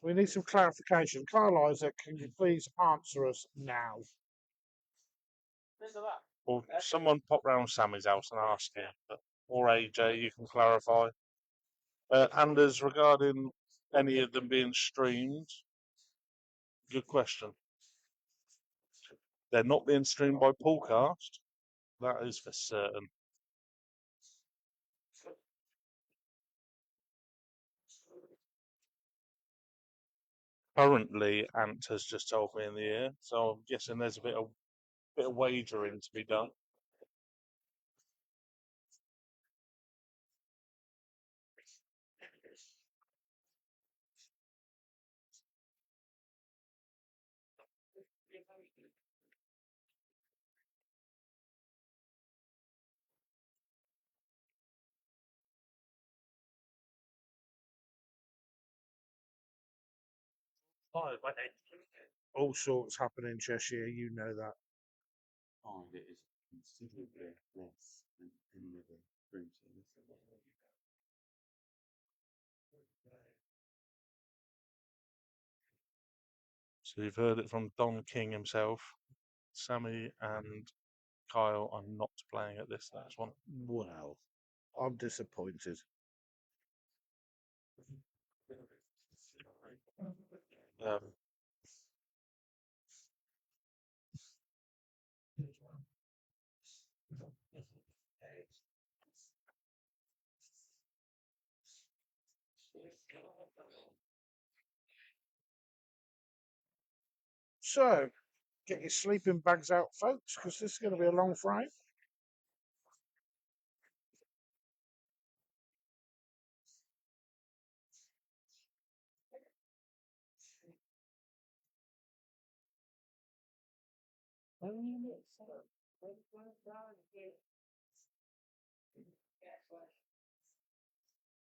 We need some clarification. Carl Isaac, can you please answer us now? Or someone pop round Sammy's house and ask him. Or AJ, you can clarify. Anders, regarding any of them being streamed, good question. They're not being streamed by Poolcast. That is for certain. Currently, Ant has just told me in the ear, so I'm guessing there's a bit of wagering to be done. All sorts happen in Cheshire, you know that. Find it is considerably less than any other fruit. So you've heard it from Don King himself. Sammy and Kyle are not playing at this next one. Well, I'm disappointed. So, get your sleeping bags out, folks, because this is going to be a long frame.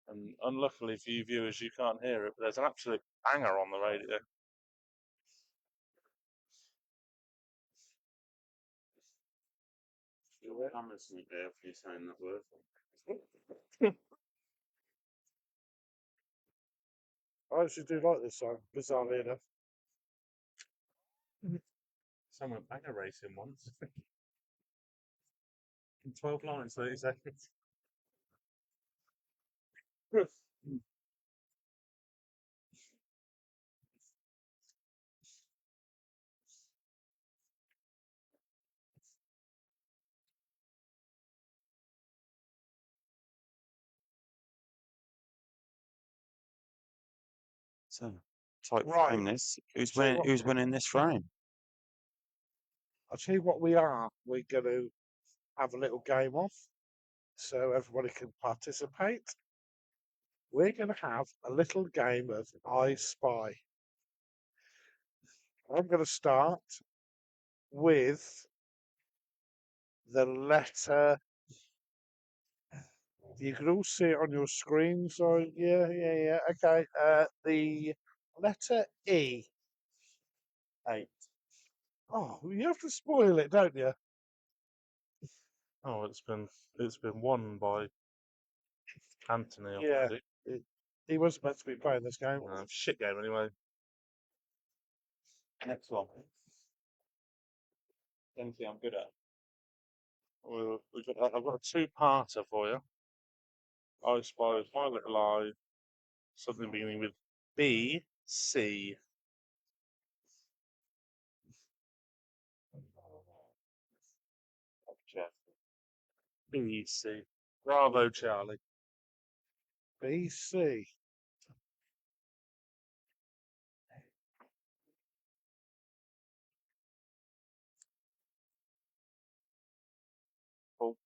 And unluckily for you viewers, you can't hear it, but there's an absolute banger on the radio. Your camera's not there if you're saying that word. I actually do like this song, bizarrely enough. Someone banger racing once. In 12 lines, 30 seconds. So, tight Right. frame this. Who's Tell you winning? what- Who's winning this frame? I'll tell you what we are. We're going to have a little game off so everybody can participate. We're going to have a little game of I Spy. I'm going to start with the letter. You can all see it on your screen. So, yeah. Okay. The letter E. 8. Oh, you have to spoil it, don't you? Oh, it's been won by Anthony, I Yeah. think. He was meant to be playing this game. Shit game anyway. Next one. Anything I'm good at. I've got a two-parter for you. I Spy, My Little Eye, something beginning with B, C. B, C. Bravo, Charlie. BC. Cool.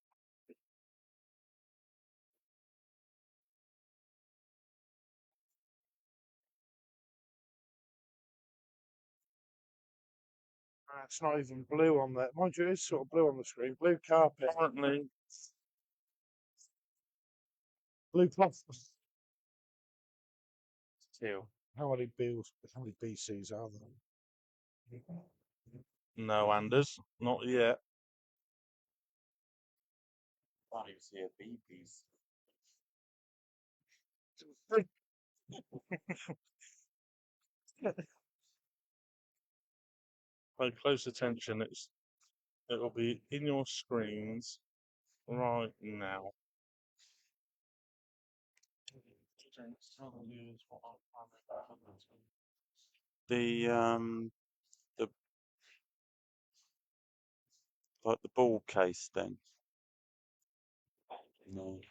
It's not even blue on there. Mind you, it's sort of blue on the screen. Blue carpet. Currently, Blue cloth. two. How many BCs are there? No, Anders. Not yet. Can't even see a B piece. Pay close attention. It'll be in your screens right now. The like the ball case thing. No.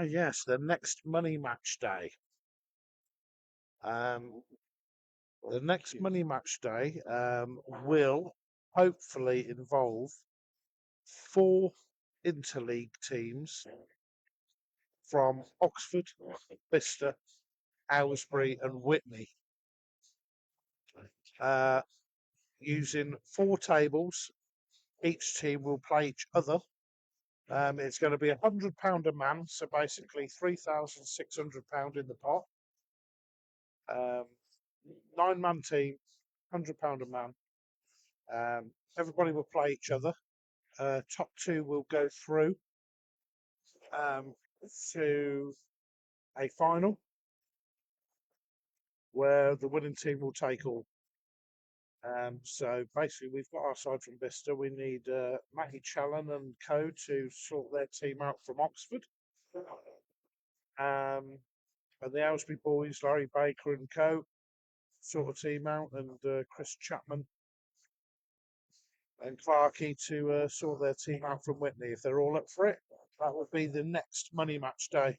Yes, the next money match day. The next money match day will hopefully involve 4 interleague teams from Oxford, Bicester, Aylesbury, and Whitney, using 4 tables. Each team will play each other. It's going to be £100 a man, so basically £3,600 in the pot. 9-man team, £100 a man. Everybody will play each other. Top 2 will go through to a final where the winning team will take all. So basically, we've got our side from Bicester. We need Matty Challen and co to sort their team out from Oxford. And the Aylesbury boys, Larry Baker and co, sort of team out, and Chris Chapman and Clarkey to sort their team out from Whitney. If they're all up for it, that would be the next money match day.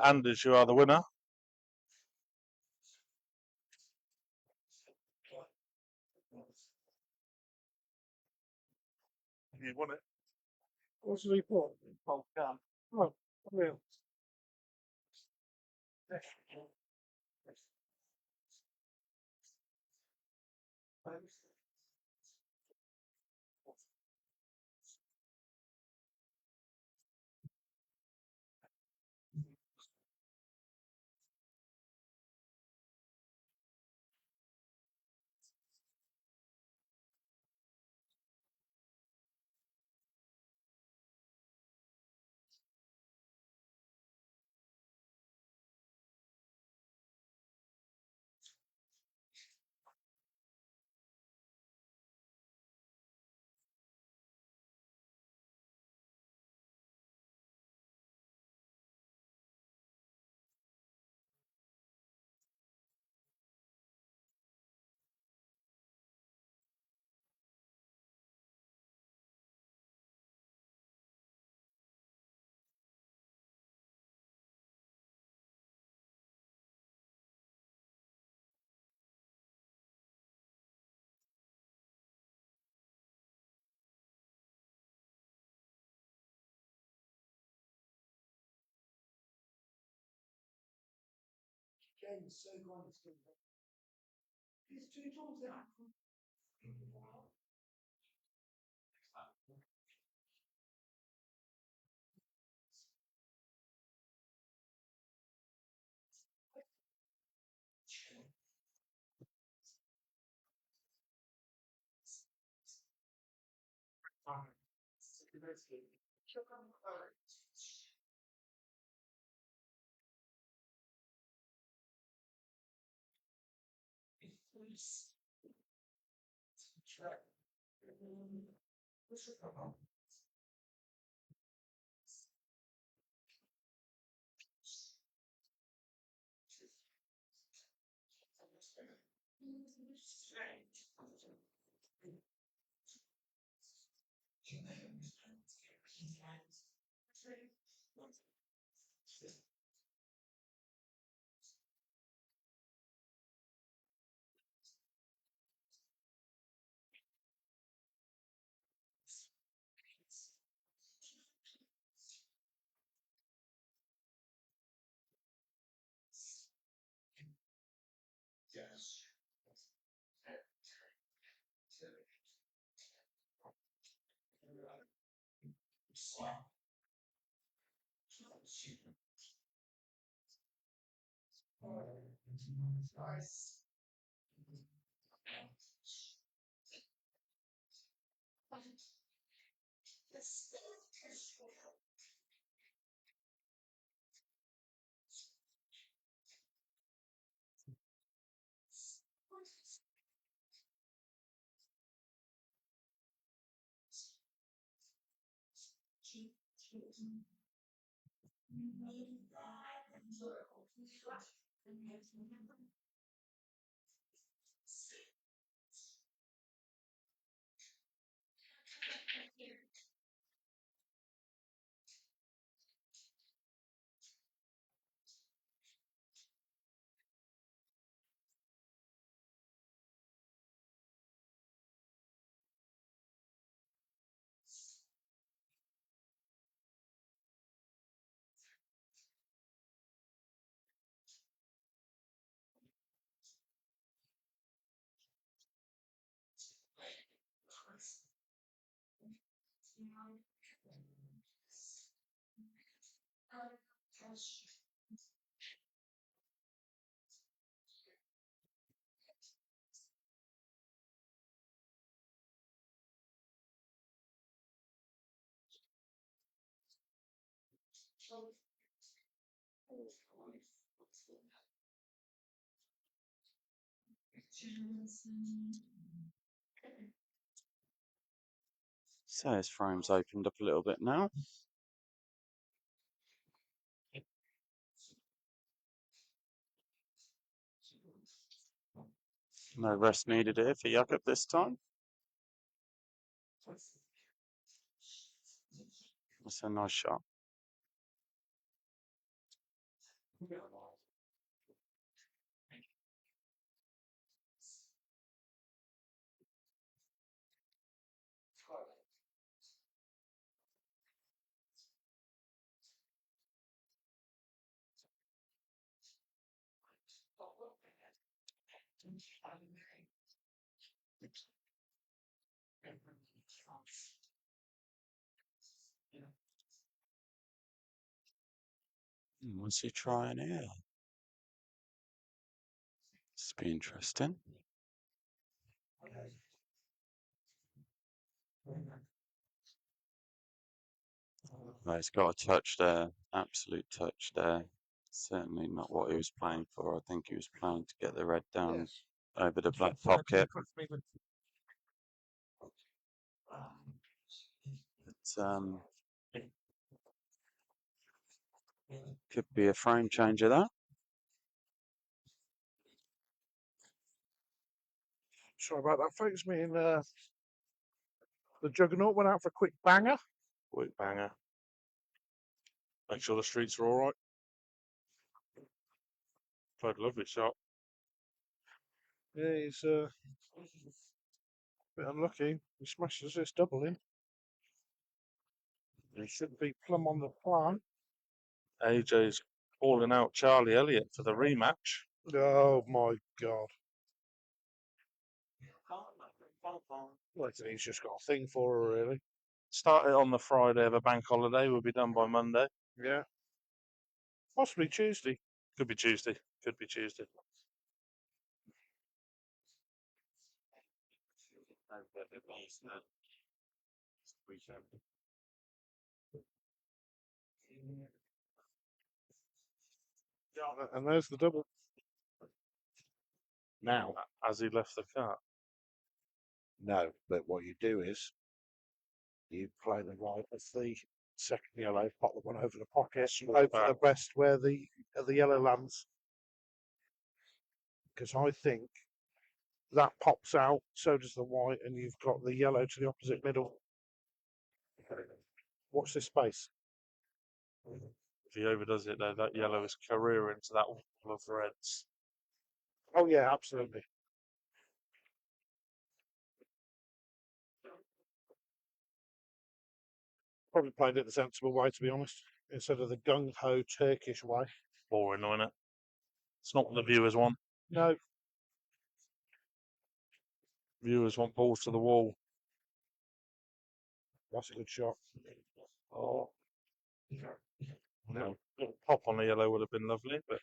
Anders, you are the winner. You won it. What's the report? Oh, brilliant. So his frame's opened up a little bit now. No rest needed here for Jakob this time. That's a nice shot. What's he trying here? This will be interesting. Oh, he's got a touch there, absolute touch there. Certainly not what he was playing for. I think he was playing to get the red down over the black pocket. Could be a frame changer that. Sorry about that, folks. Me and the Juggernaut went out for a quick banger. Quick banger. Make sure the streets are all right. Played a lovely shot. Yeah, he's a bit unlucky. He smashes this double in. He should be plumb on the plan. AJ's calling out Charlie Elliott for the rematch. Oh my God. I think he's just got a thing for her, really. Started on the Friday of a bank holiday. Will be done by Monday. Yeah. Possibly Tuesday. Could be Tuesday. Could be Tuesday. weekend. And there's the double. Now, As he left the cut. no, but what you do is you play the right of the second yellow, pop the one over the pocket, hope for the best where the yellow lands. Because I think that pops out, so does the white, and you've got the yellow to the opposite middle. Watch this space. If he overdoes it, though, that yellow is career into that wall of reds. Oh yeah, absolutely. Probably played it the sensible way, to be honest, instead of the gung-ho Turkish way. Boring, isn't it? It's not what the viewers want. No, Viewers want balls to the wall. that's a good shot. Oh. No. Little pop on the yellow would have been lovely, but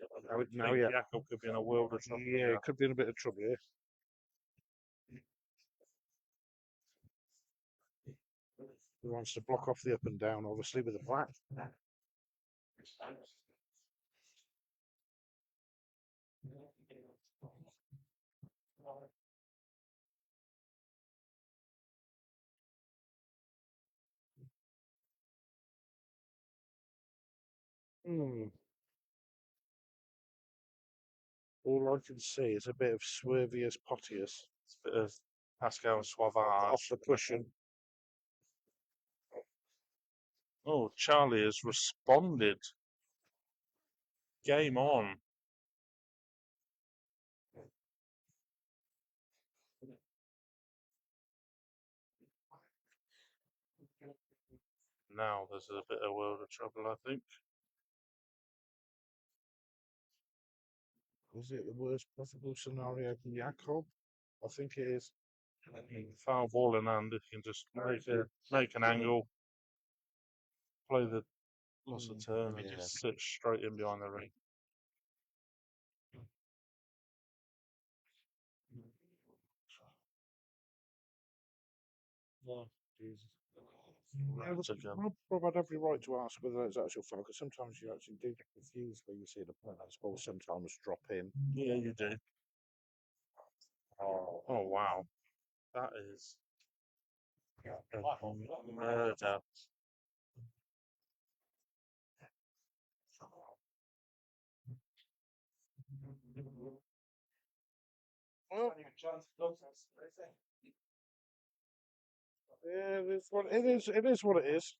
Now, I think yeah. Jakob could be in a world of trouble. Yeah, it could be in a bit of trouble here. He wants to block off the up and down, obviously, with the black. All I can see is a bit of Swervius Pottius It's a bit of Pascal Sauvage. off the cushion. Oh, Charlie has responded. Game on. Now there's a bit of world of trouble, I think. Is it the worst possible scenario for Jakob? I think it is. Foul ball in hand, if you can just make an angle, play the loss of turn, and just sit straight in behind the ring. Oh, Jesus. Right to go. Rob had every right to ask whether it's actual foul, because sometimes you actually do get confused when you see the opponent's ball sometimes drop in. Yeah, you do. Oh wow. That is murder. Well, yeah, it's what it is. It is what it is.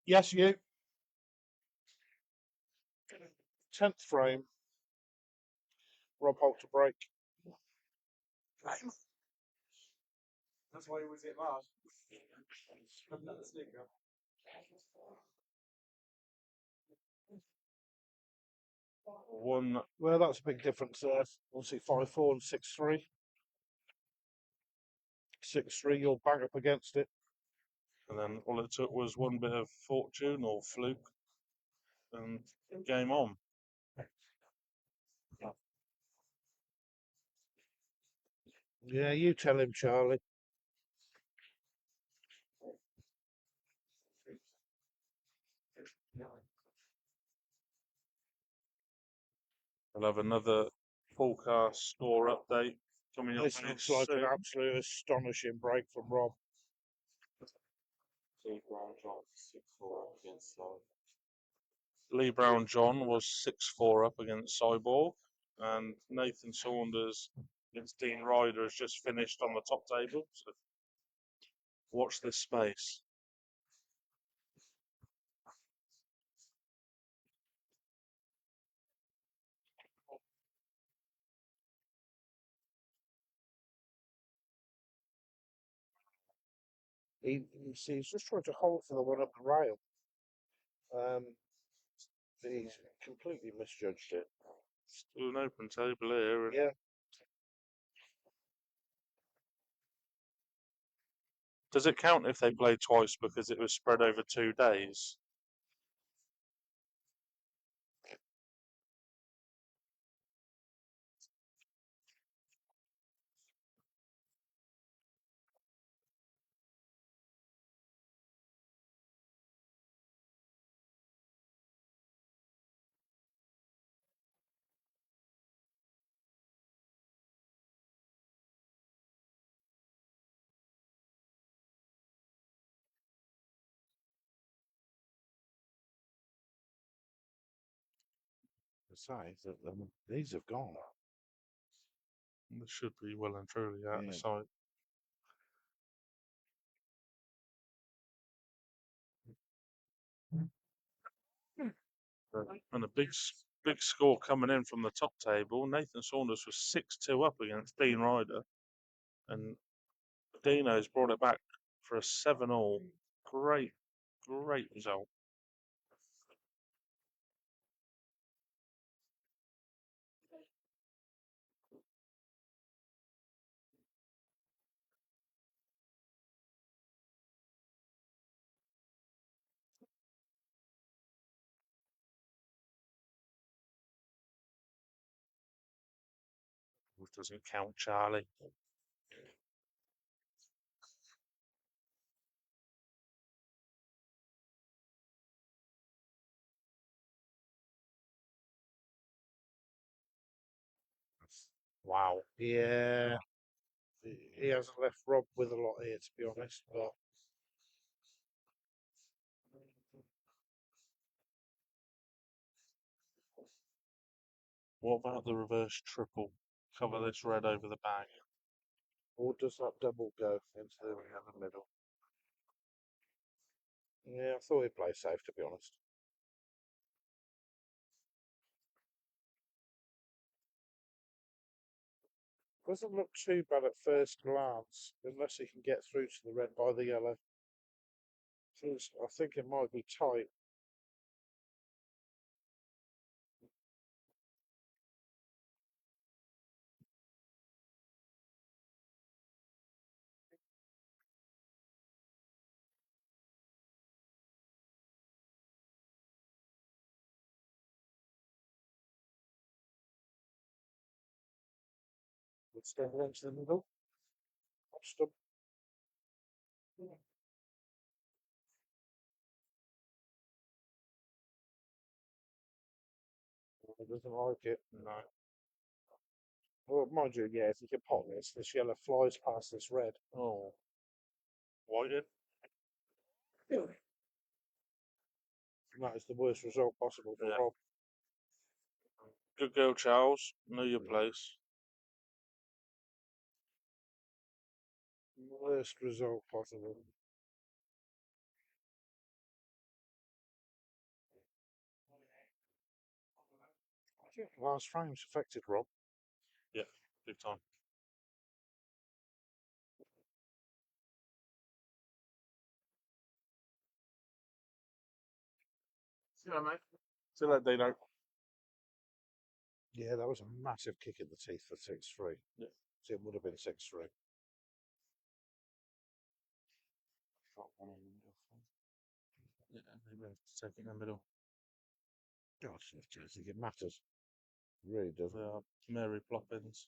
Yes, you. 10th frame. Rob Holt to break. That's why he was hit last. One. Well, that's a big difference there. Obviously, 5-4 and 6-3. 6-3, you're bang up against it. And then all it took was one bit of fortune or fluke, and game on. Yeah, you tell him, Charlie. We'll have another Poolcast score update coming up. This looks like an absolute astonishing break from Rob. Lee Brown John was 6-4 up against Cyborg, and Nathan Saunders against Dean Ryder has just finished on the top table. So watch this space. He's just trying to hold for the one up the rail. He's completely misjudged it. Still an open table here. And Yeah. does it count if they play twice because it was spread over 2 days? say that these have gone. They should be well and truly out of sight. And a big score coming in from the top table. Nathan Saunders was 6-2 up against Dean Ryder, and Dino's brought it back for a 7-all. Great result. Which doesn't count Charlie. Wow. Yeah. He hasn't left Rob with a lot here, to be honest. But What about the reverse triple? Cover this red over the bag. or does that double go into the middle? Yeah, I thought he'd play safe, to be honest. Doesn't look too bad at first glance, unless he can get through to the red by the yellow. I think it might be tight. Let's go into the middle. Stop. He doesn't like it. No. Well, mind you, yeah, if you can pot this yellow flies past this red. Oh. Whited. That is the worst result possible for Yeah. Rob. Good girl, Charles. Know your place. Worst result possible. I think last frame's affected Rob. Yeah, big time. See you later, mate. See you later, Dino. Yeah, that was a massive kick in the teeth for 6-3. Yeah. So it would have been 6-3. Yeah, maybe I have to take it in the middle. God, I think it matters. It really does. They are Mary Ploppins.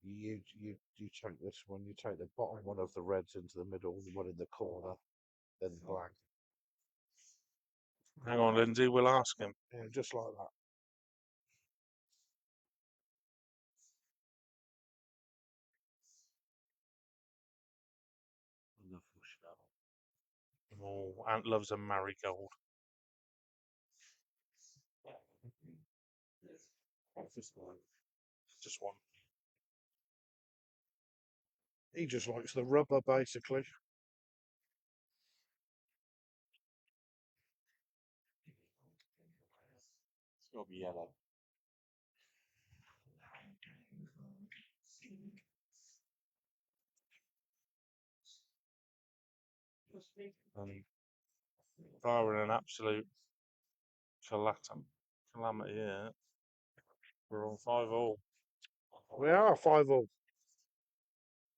You take this one, you take the bottom one of the reds into the middle, the one in the corner, then black. Hang on, Lindsay, we'll ask him. Yeah, just like that. Oh, Ant loves a marigold. Just one. He just likes the rubber, basically. It's got to be yellow. If I were in an absolute calamity here, we're on 5-all. We are 5-all.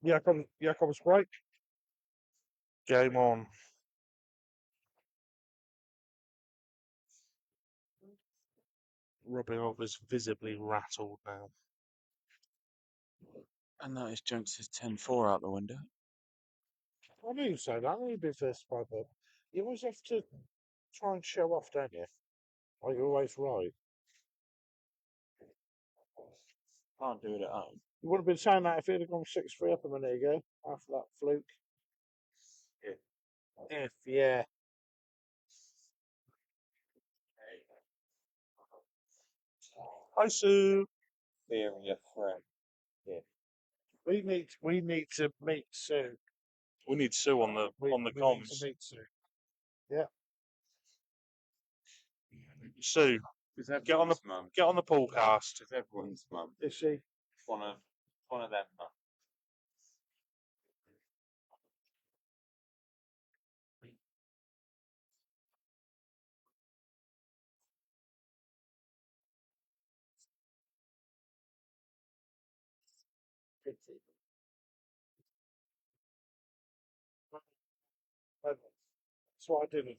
Jakob's break. Game on. Robin Holt is visibly rattled now. And that is Jones' 10-4 out the window. I knew you'd say that. I knew you'd be first 5-all. You always have to try and show off, don't you? Are you always right? Can't do it at home. You would have been saying that if it had gone 6-3 up a minute ago, after that fluke. If, yeah. Hi, Sue. Theory of threat. We need to meet Sue. We need Sue on the We need comms. to meet Sue. Yeah. Sue, Is get on the mum? get on the Poolcast. Is everyone's mum? Is she? One of them mum. That's what I did.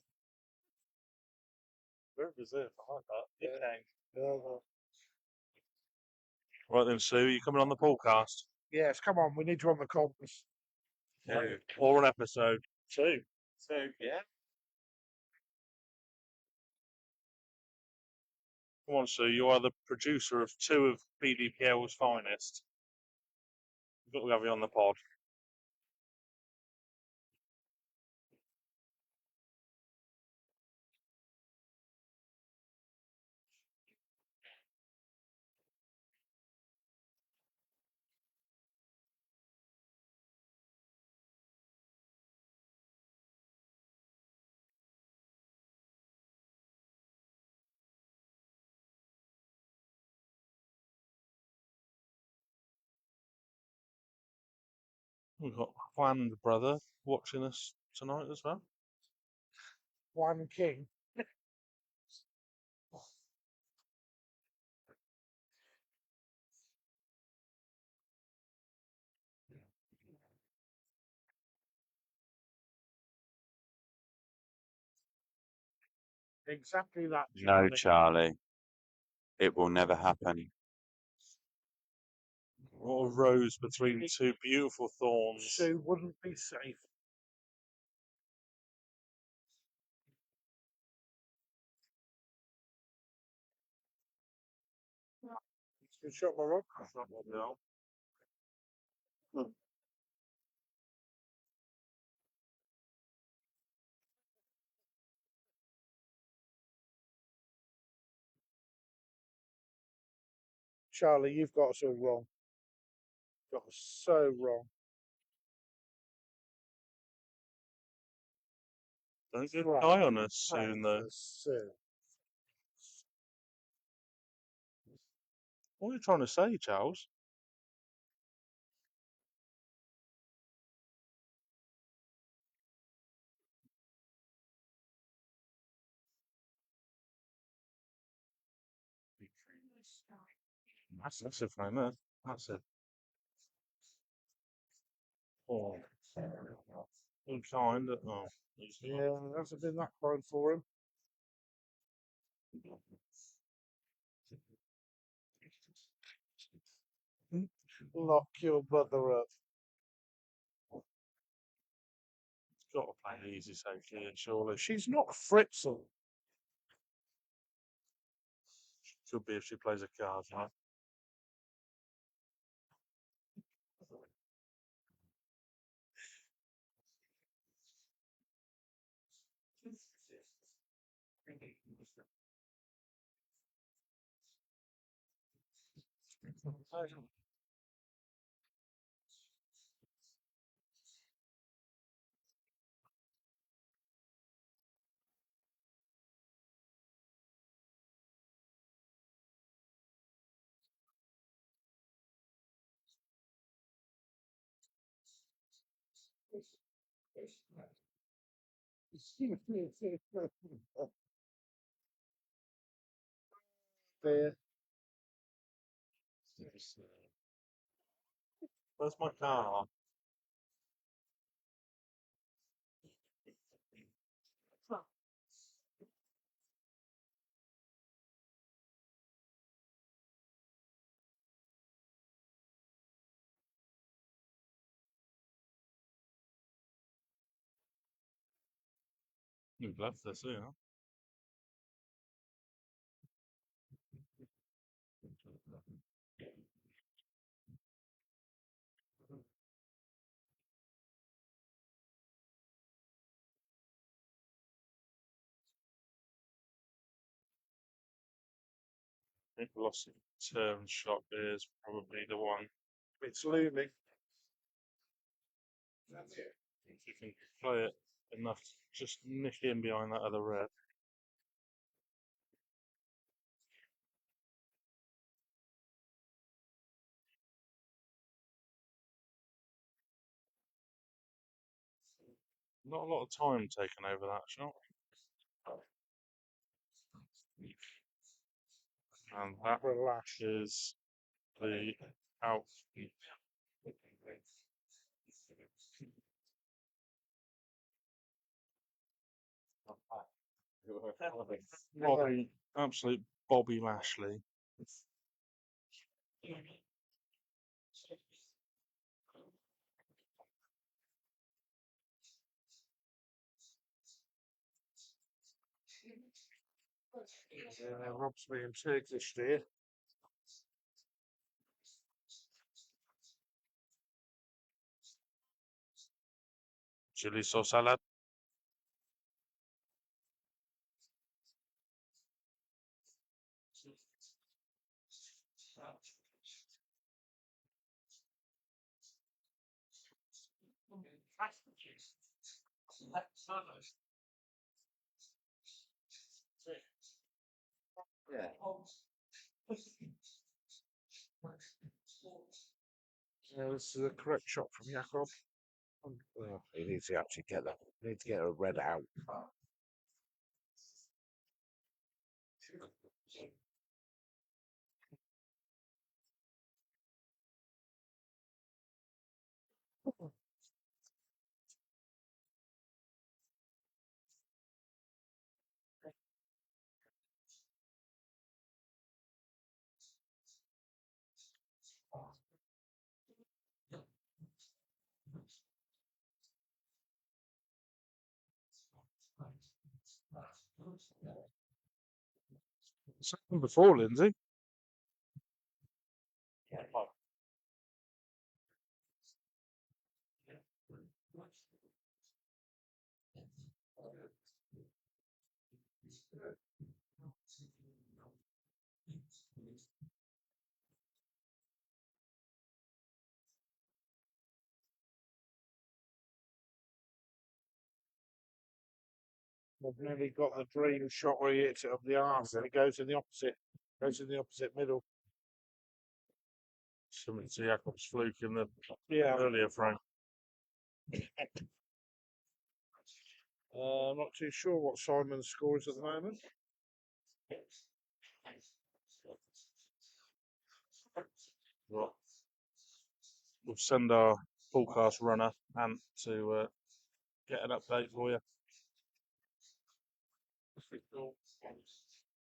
Very reserved. I like that. Yeah. Right then, Sue, you coming on the Poolcast? Yes, come on. We need you on the comms. Or an episode 2. So yeah. Come on, Sue, you are the producer of 2 of BDPL's finest. We've got to have you on the pod. We've got Juan, the brother, watching us tonight as well. One king. Exactly that. No, Charlie. It will never happen. What a rose between 2 beautiful thorns. Sue wouldn't be safe. You shot my rock. No. Charlie, you've got us all wrong. Got us so wrong. Don't get Right. high on us soon, though. Sue. What are you trying to say, Charles? Massive, man. Massive. Oh. Kind. Oh. Yeah, it hasn't been that fine for him. Lock your mother up. Got to play easy safely, surely. She's not Fritzl. Could be if she plays a card, right? There. Where's my car? You've left this, yeah. I think velocity turn shot is probably the one. It's looming. If you can play it enough to just nick in behind that other red. Not a lot of time taken over that shot. And that Relax. is the out. Bobby, absolute Bobby Lashley. Rob's being Turkish there. Chili sauce salad. Yeah, this is a correct shot from Jakob. He needs to actually get that. He needs to get a red out. It's happened before, Lindsay. I've nearly got the dream shot where he hits it up the arse and it goes in the opposite. Goes in the opposite middle. Similar to Jakob's fluke in the Yeah. earlier frame. I'm not too sure what Simon's score is at the moment. Right. We'll send our Poolcast runner, Ant, to get an update for you.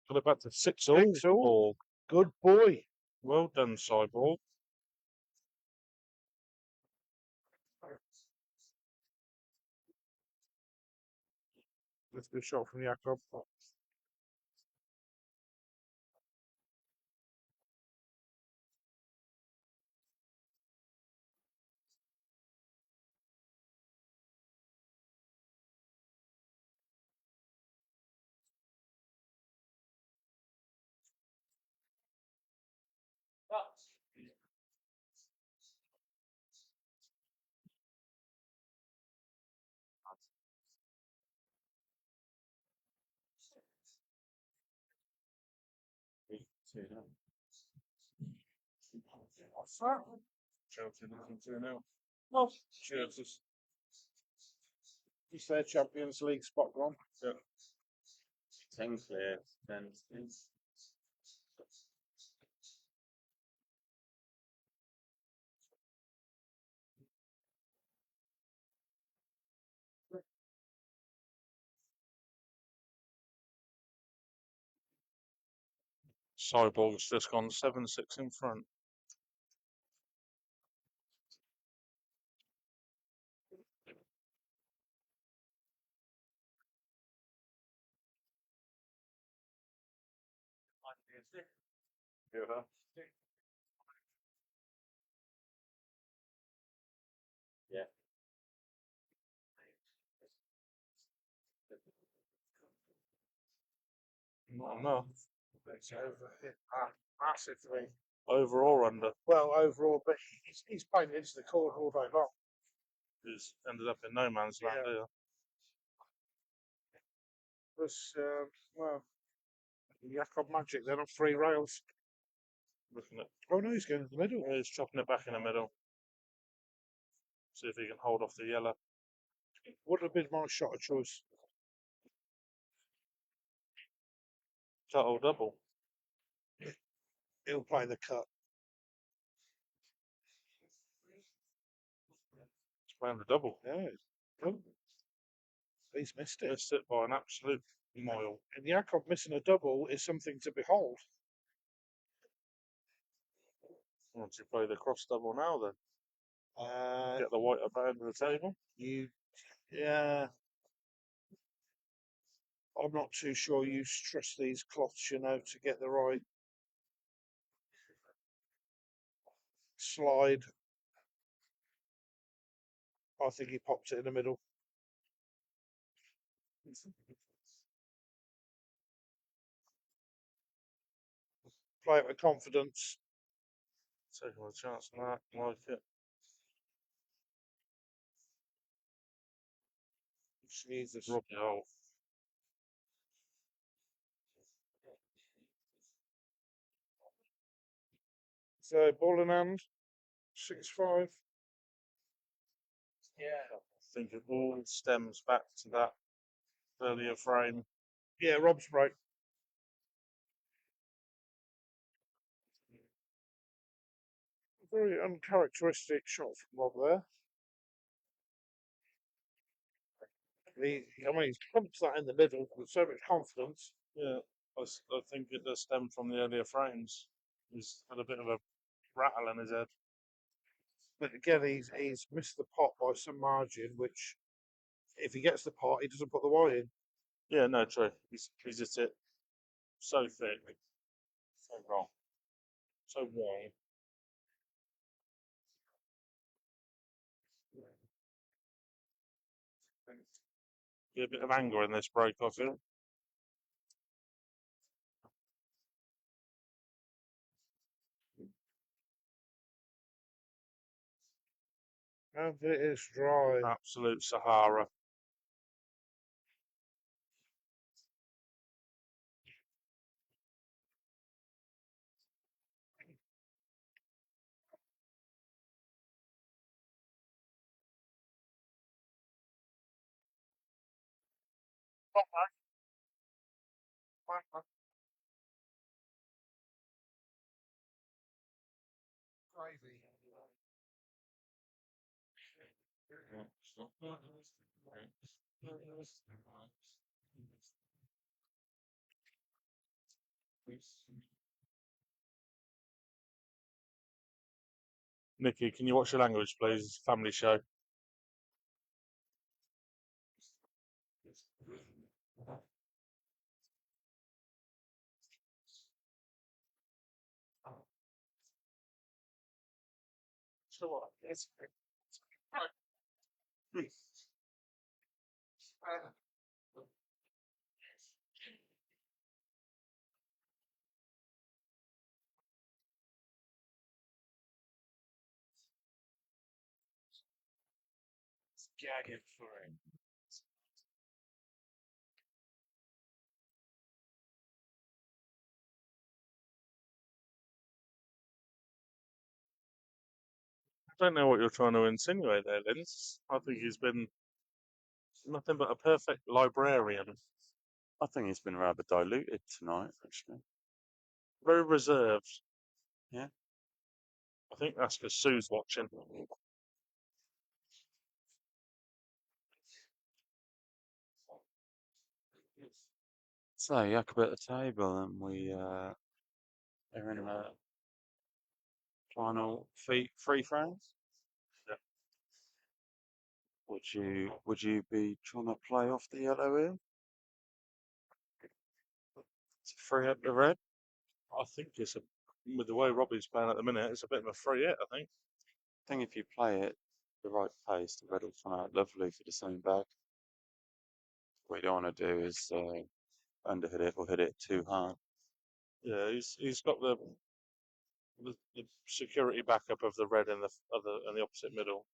Got it back to 6-all. 6-all. Good boy. Well done, Cyborg. That's a good shot from Jakob. What's that? Chelsea looking to now. Well, cheers. He's their Champions League spot gone. Yeah. 10 clear, 10 spins. Cyborg's just gone 7-6 in front. Yeah. Not enough. It's over massively. Over or under? Well, overall, but he's playing into the corner all day long. He's ended up in no man's land Yeah. here. There's, well, Jakob Magic, they're on 3 rails. Looking at, Oh no, he's going in the middle. yeah, he's chopping it back in the middle. See if he can hold off the yellow. Would have been my shot of choice. Cut or double? He'll play the cut. He's playing the double. Yeah. Oh, he's missed it. Missed it by an absolute mile. And Jakob missing a double is something to behold. Once you play the cross double now, then Uh, get the white up end of the table. Yeah. I'm not too sure you trust these cloths, you know, to get the right slide. I think he popped it in the middle. Play it with confidence. Taking a chance on that, like it. Jesus. Robbie Holt. So ball in hand, 6-5. I think it all stems back to that earlier frame. Yeah, Rob's break. Very uncharacteristic shot from Rob there. He's pumped that in the middle with so much confidence. Yeah, I think it does stem from the earlier frames. He's had a bit of a rattle in his head. But again, he's missed the pot by some margin, which if he gets the pot, he doesn't put the white in. Yeah, no, true. He's just hit so thick, so wrong, so wide. Be a bit of anger in this break, I feel. And it is dry. Absolute Sahara. Crazy. Nikki, can you watch your language, please? It's a family show. So what? It's gagging for him. I don't know what you're trying to insinuate there, Linz. I think he's been nothing but a perfect librarian. I think he's been rather diluted tonight, actually. Very reserved. Yeah. I think that's because Sue's watching. So, Jakob at the table, and we are in the final three frames. Yeah. Would you be trying to play off the yellow here to free up the red? I think it's with the way Robbie's playing at the minute, it's a bit of a free hit, I think. I think if you play it the right pace, the red will come out lovely for the same bag. What you don't want to do is underhit it or hit it too hard. Yeah, he's got the security backup of the red in the opposite middle.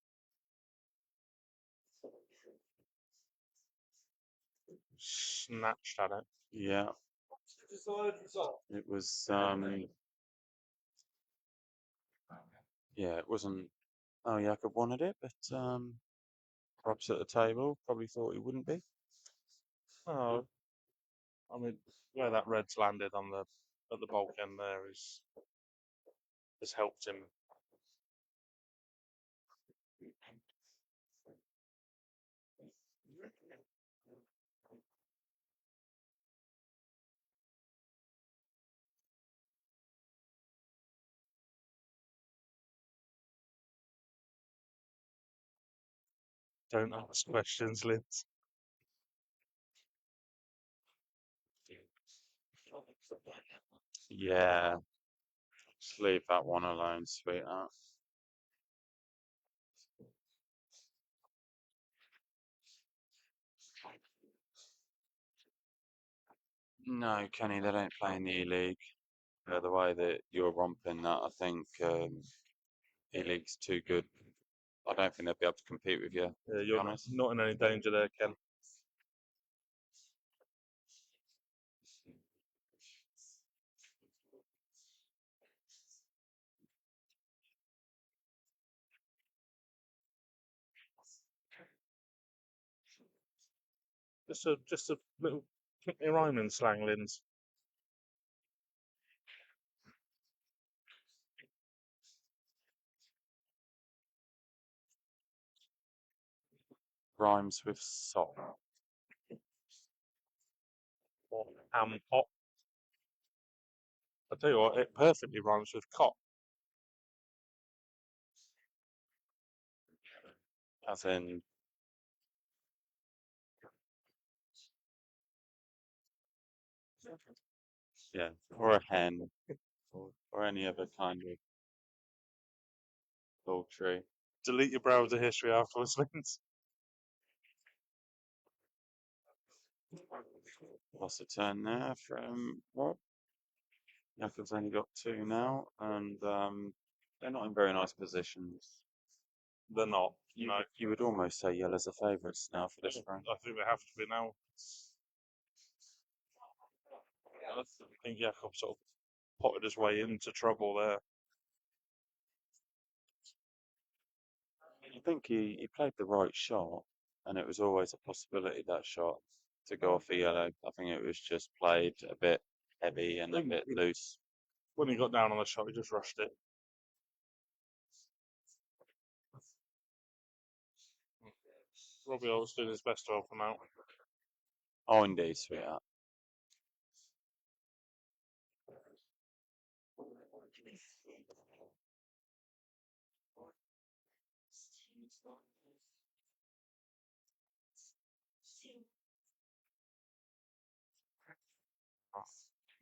Snatched at it. Yeah. It was, yeah, it wasn't, oh, Jakob wanted it, but perhaps at the table, probably thought he wouldn't be. Oh, I mean, where that red's landed on at the bulk end there has helped him. Don't ask questions, Liz. Yeah. Just leave that one alone, sweetheart. No, Kenny, they don't play in the E-League. The way that you're romping that, I think E-League's too good. I don't think they'll be able to compete with you, Yeah, to be you're honest. not in any danger there, Ken. Just a little rhyming slang, Linz. Rhymes with sock. Or ham pop. I tell you what, it perfectly rhymes with cop. As in, yeah, or a hen, or any other kind of poultry. Delete your browser history afterwards, Linz. Lost a turn there from Rob. Jakob's only got two now, and they're not in very nice positions. They're not. No, You would almost say yellow's the favourites now for this round. I think they have to be now. I think Jakob sort of potted his way into trouble there. I think he played the right shot, and it was always a possibility that shot to go off a yellow. I think it was just played a bit heavy and a bit loose. When he got down on the shot, he just rushed it. Robbie always doing his best to help him out. Oh, indeed, sweetheart.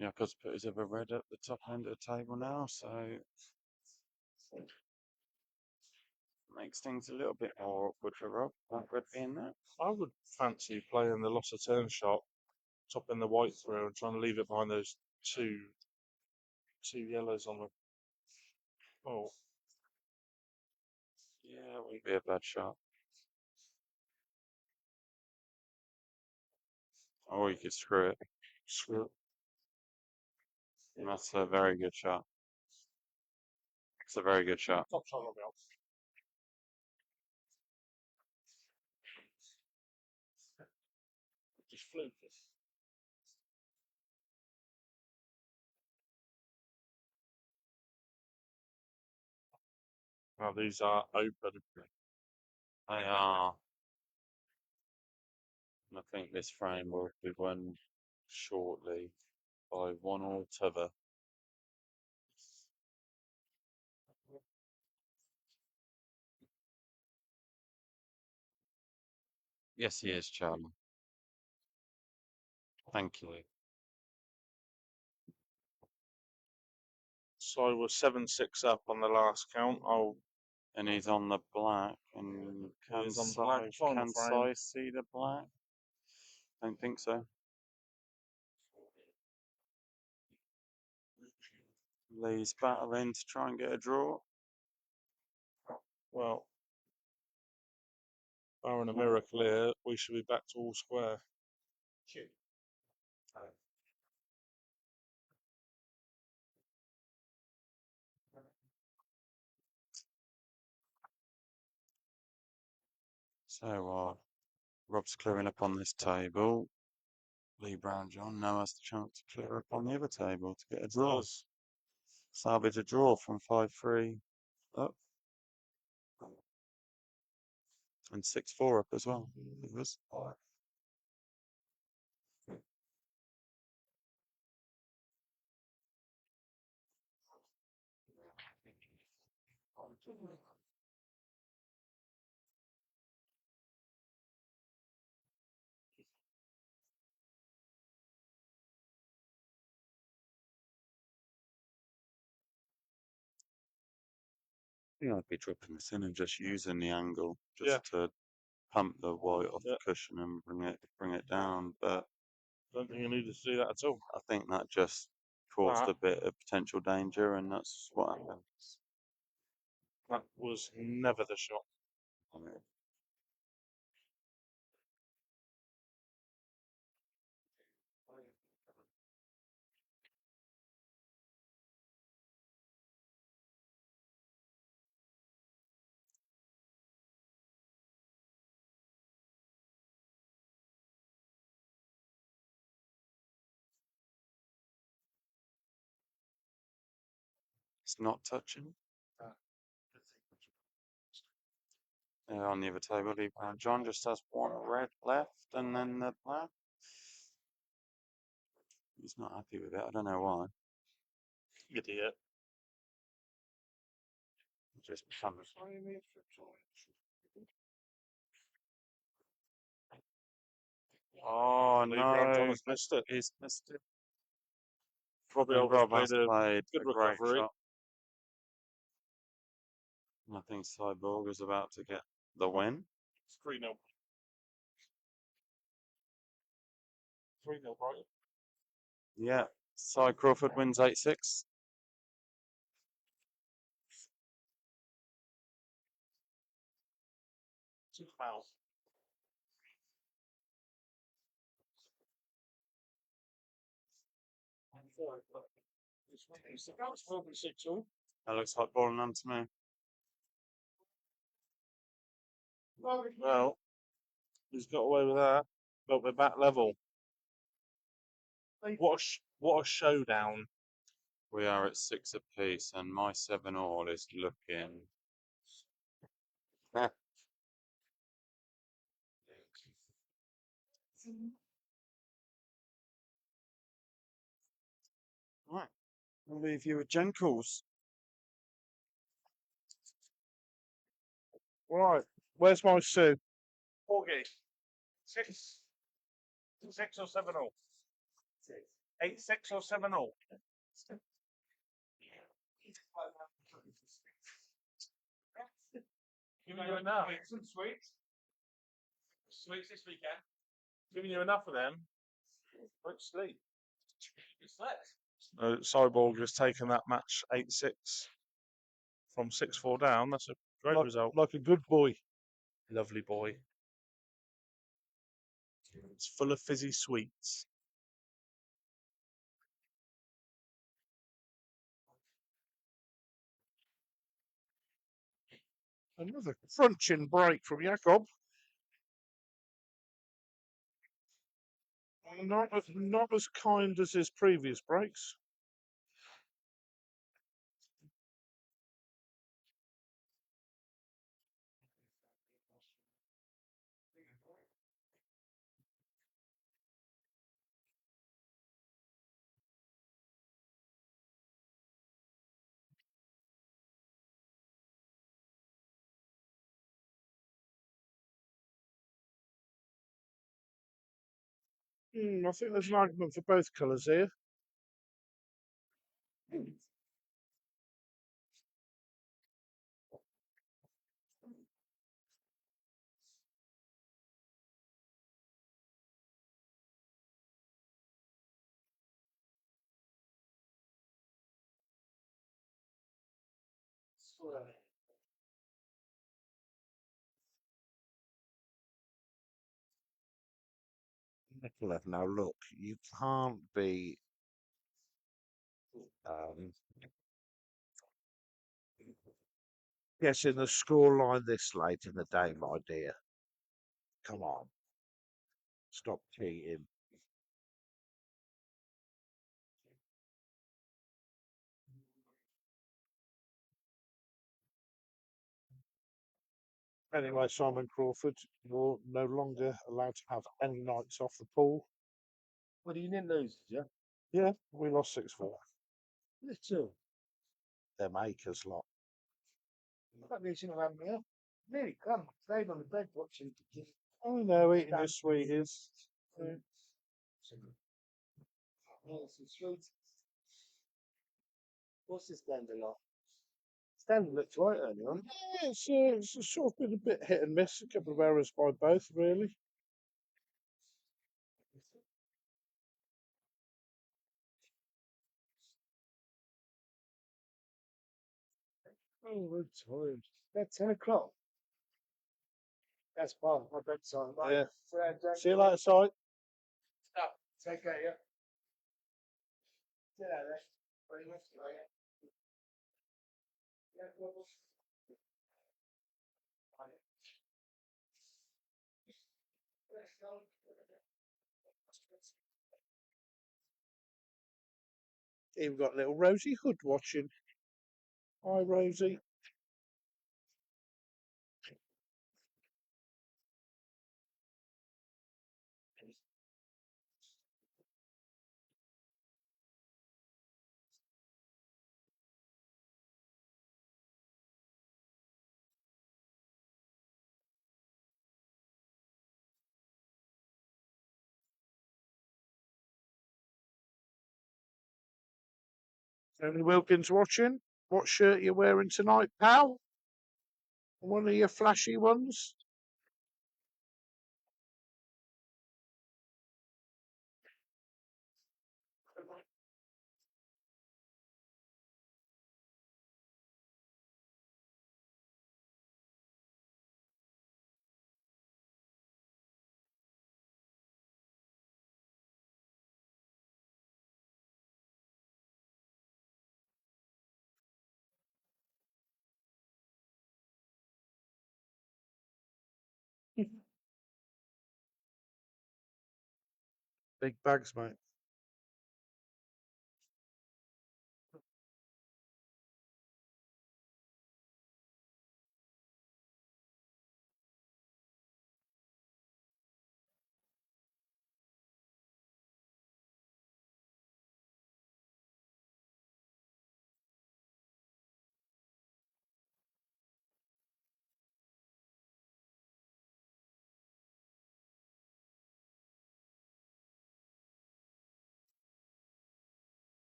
Jakob's put his other red at the top end of the table now, so makes things a little bit more awkward for Rob, that red being there. I would fancy playing the loss of turn shot, topping the white through and trying to leave it behind those two yellows on the. Oh, Yeah, it wouldn't be a bad shot. Or you could screw it. screw it. That's a very good shot. It's a very good shot. Top shot, Robbie. Just fluke it. Now these are open. They are. And I think this frame will be won shortly by one or t'other. Yes, he is, Charlie. Thank you. So I was 7-6 up on the last count. And he's on the black. And can He's on the black, final can frame. Si see the black? Don't think so. Lee's battling to try and get a draw. Well, barring a miracle here, we should be back to all square. So Rob's clearing up on this table. Lee Brown John now has the chance to clear up on the other table to get a draw. Does. Salvage a draw from 5-3 up. And 6-4 up as well. It was. I think I'd be dropping this in and just using the angle just to pump the white off the cushion and bring it down. But Don't think you needed to do that at all. I think that just caused a bit of potential danger, and that's what happened. That was never the shot. It's not touching. On the other table, Lee Brown John just has one red left, and then the black. He's not happy with it. I don't know why. Idiot. Just becomes. Oh Lee Brown John no! has missed it. He's missed it. Probably And Rob has played a played good a great recovery. shot. I think Cyborg is about to get the win. It's 3-0. 3-0, Brighton. Yeah, Cy Crawford wins 8-6. Two fouls. That looks like ball and none to me. Well, he's got away with that, but we're back level. What a showdown. We are at 6 apiece, and my 7-all is looking. Right, I'll leave you with Jenkles. Right, where's my Sue? Porgy. 6 or 7-0? 8-6 or 7-0? Giving you enough. Some sweets. Sweets this weekend. Giving you enough of them. Don't sleep. You slept. Cyborg has taken that match 8-6 from 6-4 down. That's a great result. Like a good boy. Lovely boy. It's full of fizzy sweets. Another crunching break from Jakob. Not as kind as his previous breaks. I think there's an argument for both colours here. Nicola, now look, you can't be guessing the scoreline this late in the day, my dear. Come on, stop cheating. Anyway, Simon Crawford, you're no longer allowed to have any nights off the pool. Well, you didn't lose, did you? Yeah, we lost 6-4. Little. Them acres lot. That means you don't have me up. Nearly come. Stayed on the bed watching. I know, eating your sweeties. Oh, some sweet. What's this standard like? Standard looked right earlier on. Yeah, it's sort of been a bit hit and miss. A couple of errors by both, really. Oh, we're tired. That's 10 o'clock. That's fine. My bedtime. Yeah. See you later, Si. Stop. Take care, yeah. See you later. Very much, yeah. Even got little Rosie Hood watching. Hi, Rosie. Tony Wilkins watching. What shirt you wearing tonight, pal? One of your flashy ones? Big bags, mate.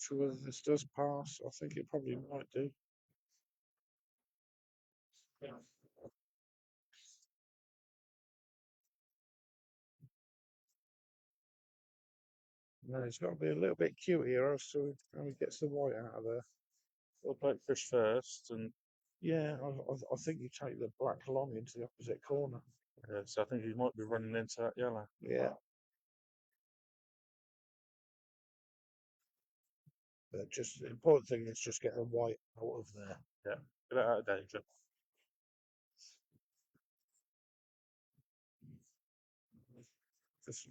Sure whether this does pass. I think it probably might do. No, it's got to be a little bit cute here so he gets the white out of there. We'll play fish first, and Yeah, I think you take the black long into the opposite corner. so I think he might be running into that yellow. Yeah. But just the important thing is just get the white out of there. Yeah, get it out of danger. Just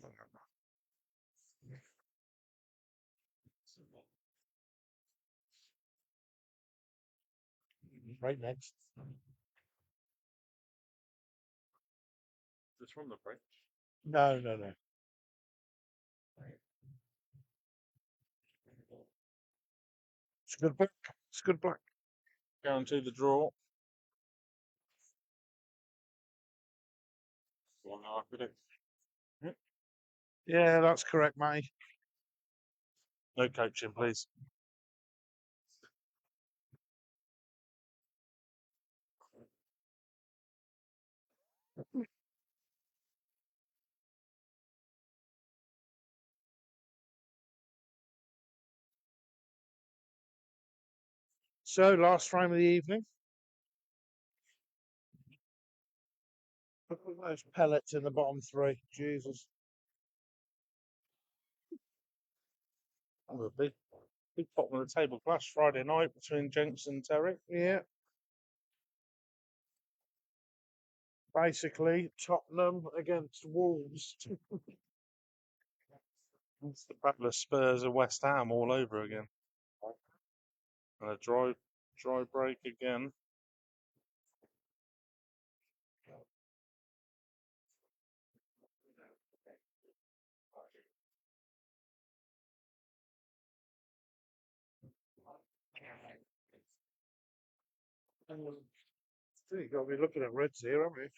right next. Just from the break. No. It's a good black. It's a good black. Guarantee the draw. One hour predict. Yeah, that's correct, mate. No coaching, please. So, last frame of the evening. Look at those pellets in the bottom three. Jesus. Oh, a big bottom of the table clash Friday night between Jenks and Terry. Yeah. Basically, Tottenham against Wolves. It's the Battle of Spurs and West Ham all over again. And a dry break again. You've got to be looking at Reds here, haven't you?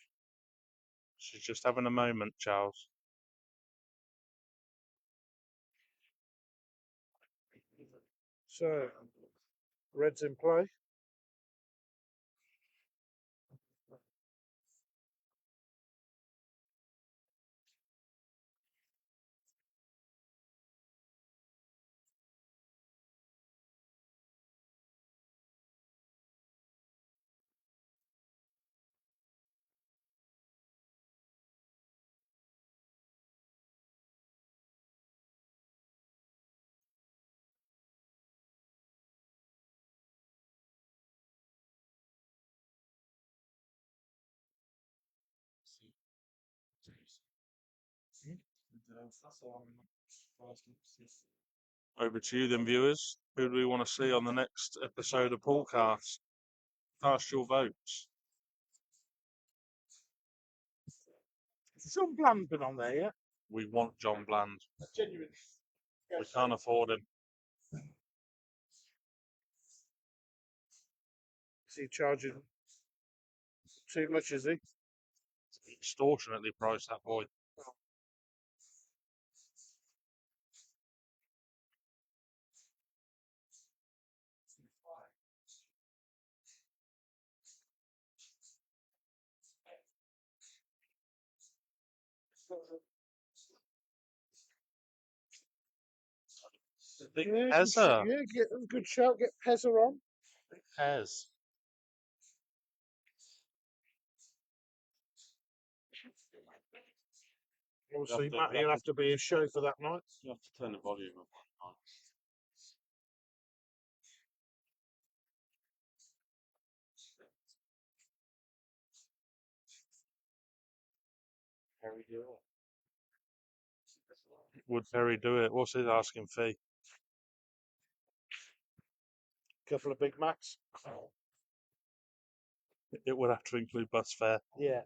She's just having a moment, Charles. So, Reds in play. Over to you then, viewers. Who do we want to see on the next episode of Poolcast? Cast your votes. Has John Bland been on there yet? We want John Bland. We can't afford him. Is he charging too much, is he? Extortionately priced, that boy. Yeah, get a good shout. Get Pezza on. Pez. Obviously, Matty will have to be a show for that night. You have to turn the volume up. Perry do it. Would Perry do it? What's his asking fee? Couple of Big Macs. It would have to include bus fare. Yeah.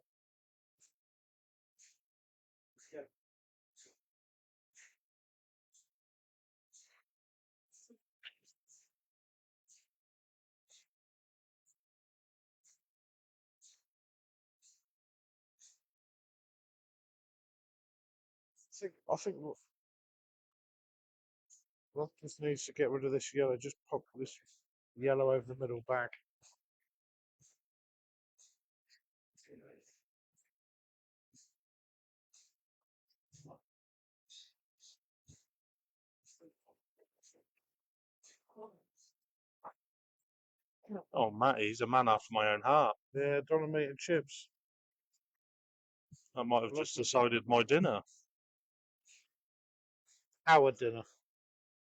I think Roth just needs to get rid of this yellow. Just pop this yellow over the middle back. Oh, Matty's a man after my own heart. Yeah, Dolomite and chips. I might have just decided my dinner. Our dinner.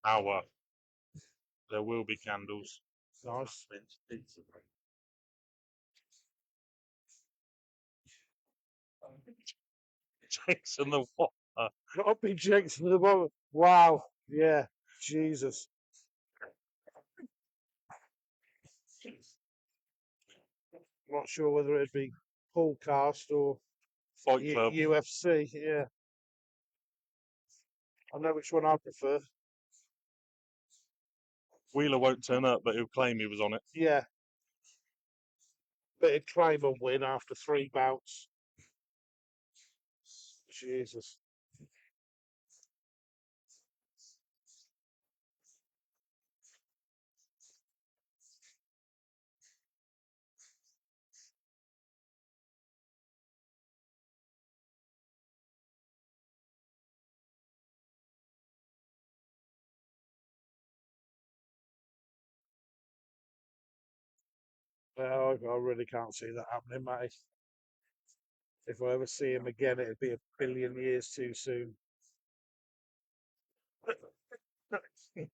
Our. There will be candles. Nice. Jason the what? Got big Jenks to the bottom. Wow. Yeah. Jesus. Not sure whether it'd be Poolcast or Fight Club. UFC. Yeah. I know which one I prefer. Wheeler won't turn up, but he'll claim he was on it. Yeah. But he'd claim a win after 3 bouts. Jesus. Well, I really can't see that happening, mate. If I ever see him again, it'd be a billion years too soon. It's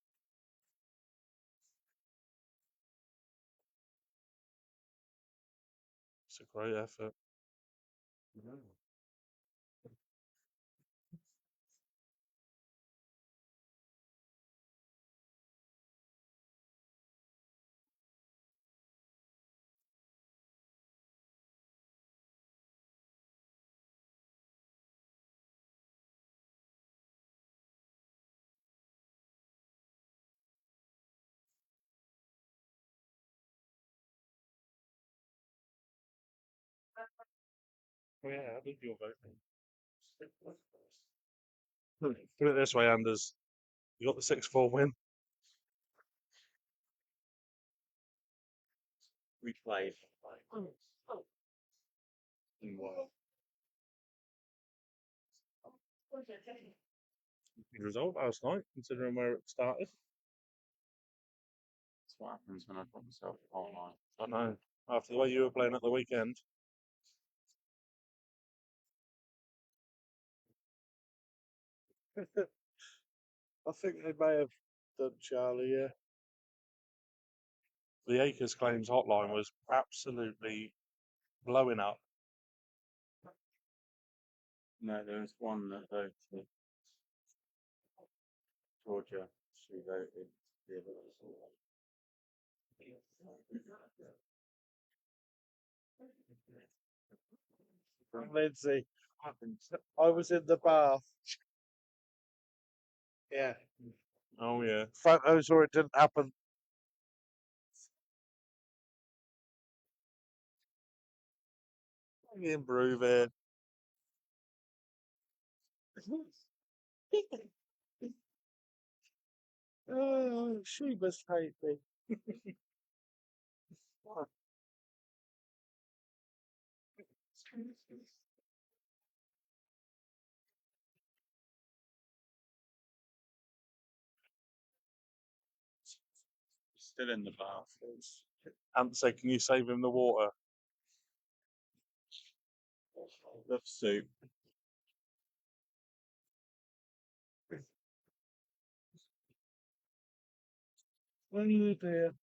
a great effort. Oh, yeah, I think you're voting. Put it this way, Anders. You got the 6-4 win. We played. Well, Good result last night, considering where it started. that's what happens when I put myself online. I know. After the way you were playing at the weekend. I think they may have done Charlie, yeah. The Acres Claims hotline was absolutely blowing up. No, there was one that voted Georgia. She voted the other. Lindsay, I was in the bath. Yeah. Oh, yeah. Photos or it didn't happen. Improve it. Oh, she must hate me. Still in the bath. Ant said, can you save him the water? The soup. Oh dear.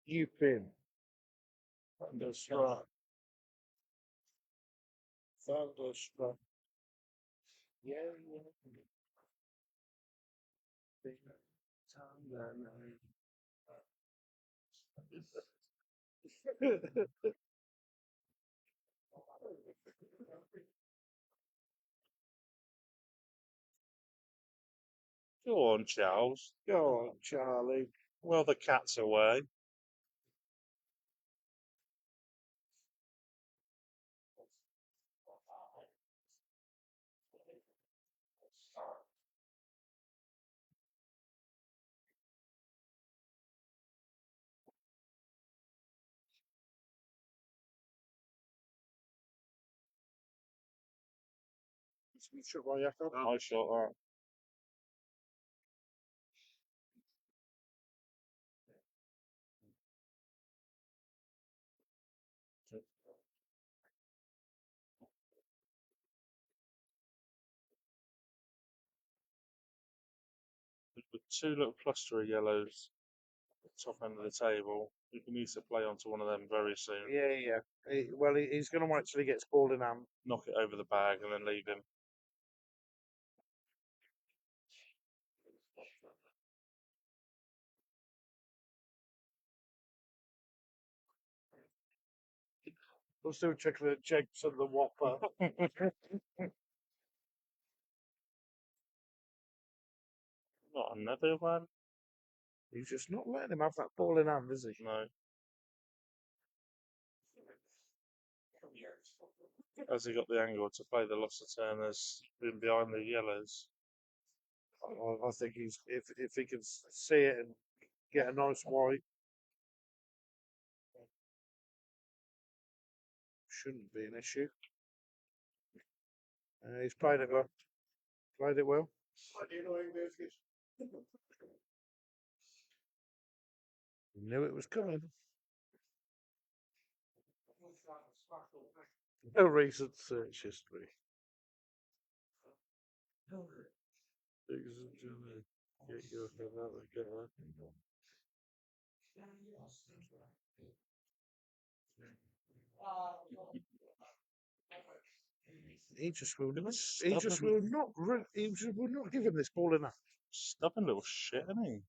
You've been thunderstruck. Thunderstruck. Yeah, yeah. Go on, Charles. Go on, Charlie. Well, the cat's away. Should I echo? I shot that. With two little cluster of yellows at the top end of the table, you can use to play onto one of them very soon. Yeah. Well, he's going to wait till he gets ball in hand. Knock it over the bag and then leave him. We'll still checking the Jakes and the Whopper. Not another one? He's just not letting him have that ball in hand, is he? No. Has he got the angle to play the loss of turners in behind the yellows? I think he's if he can see it and get a nice white. Shouldn't be an issue. He's played it well. Played it well. Knew it was coming. No recent search history. Get your head out of the gutter. He just will not. He just will not. He just will not give him this ball enough. Stubborn little shit, isn't he?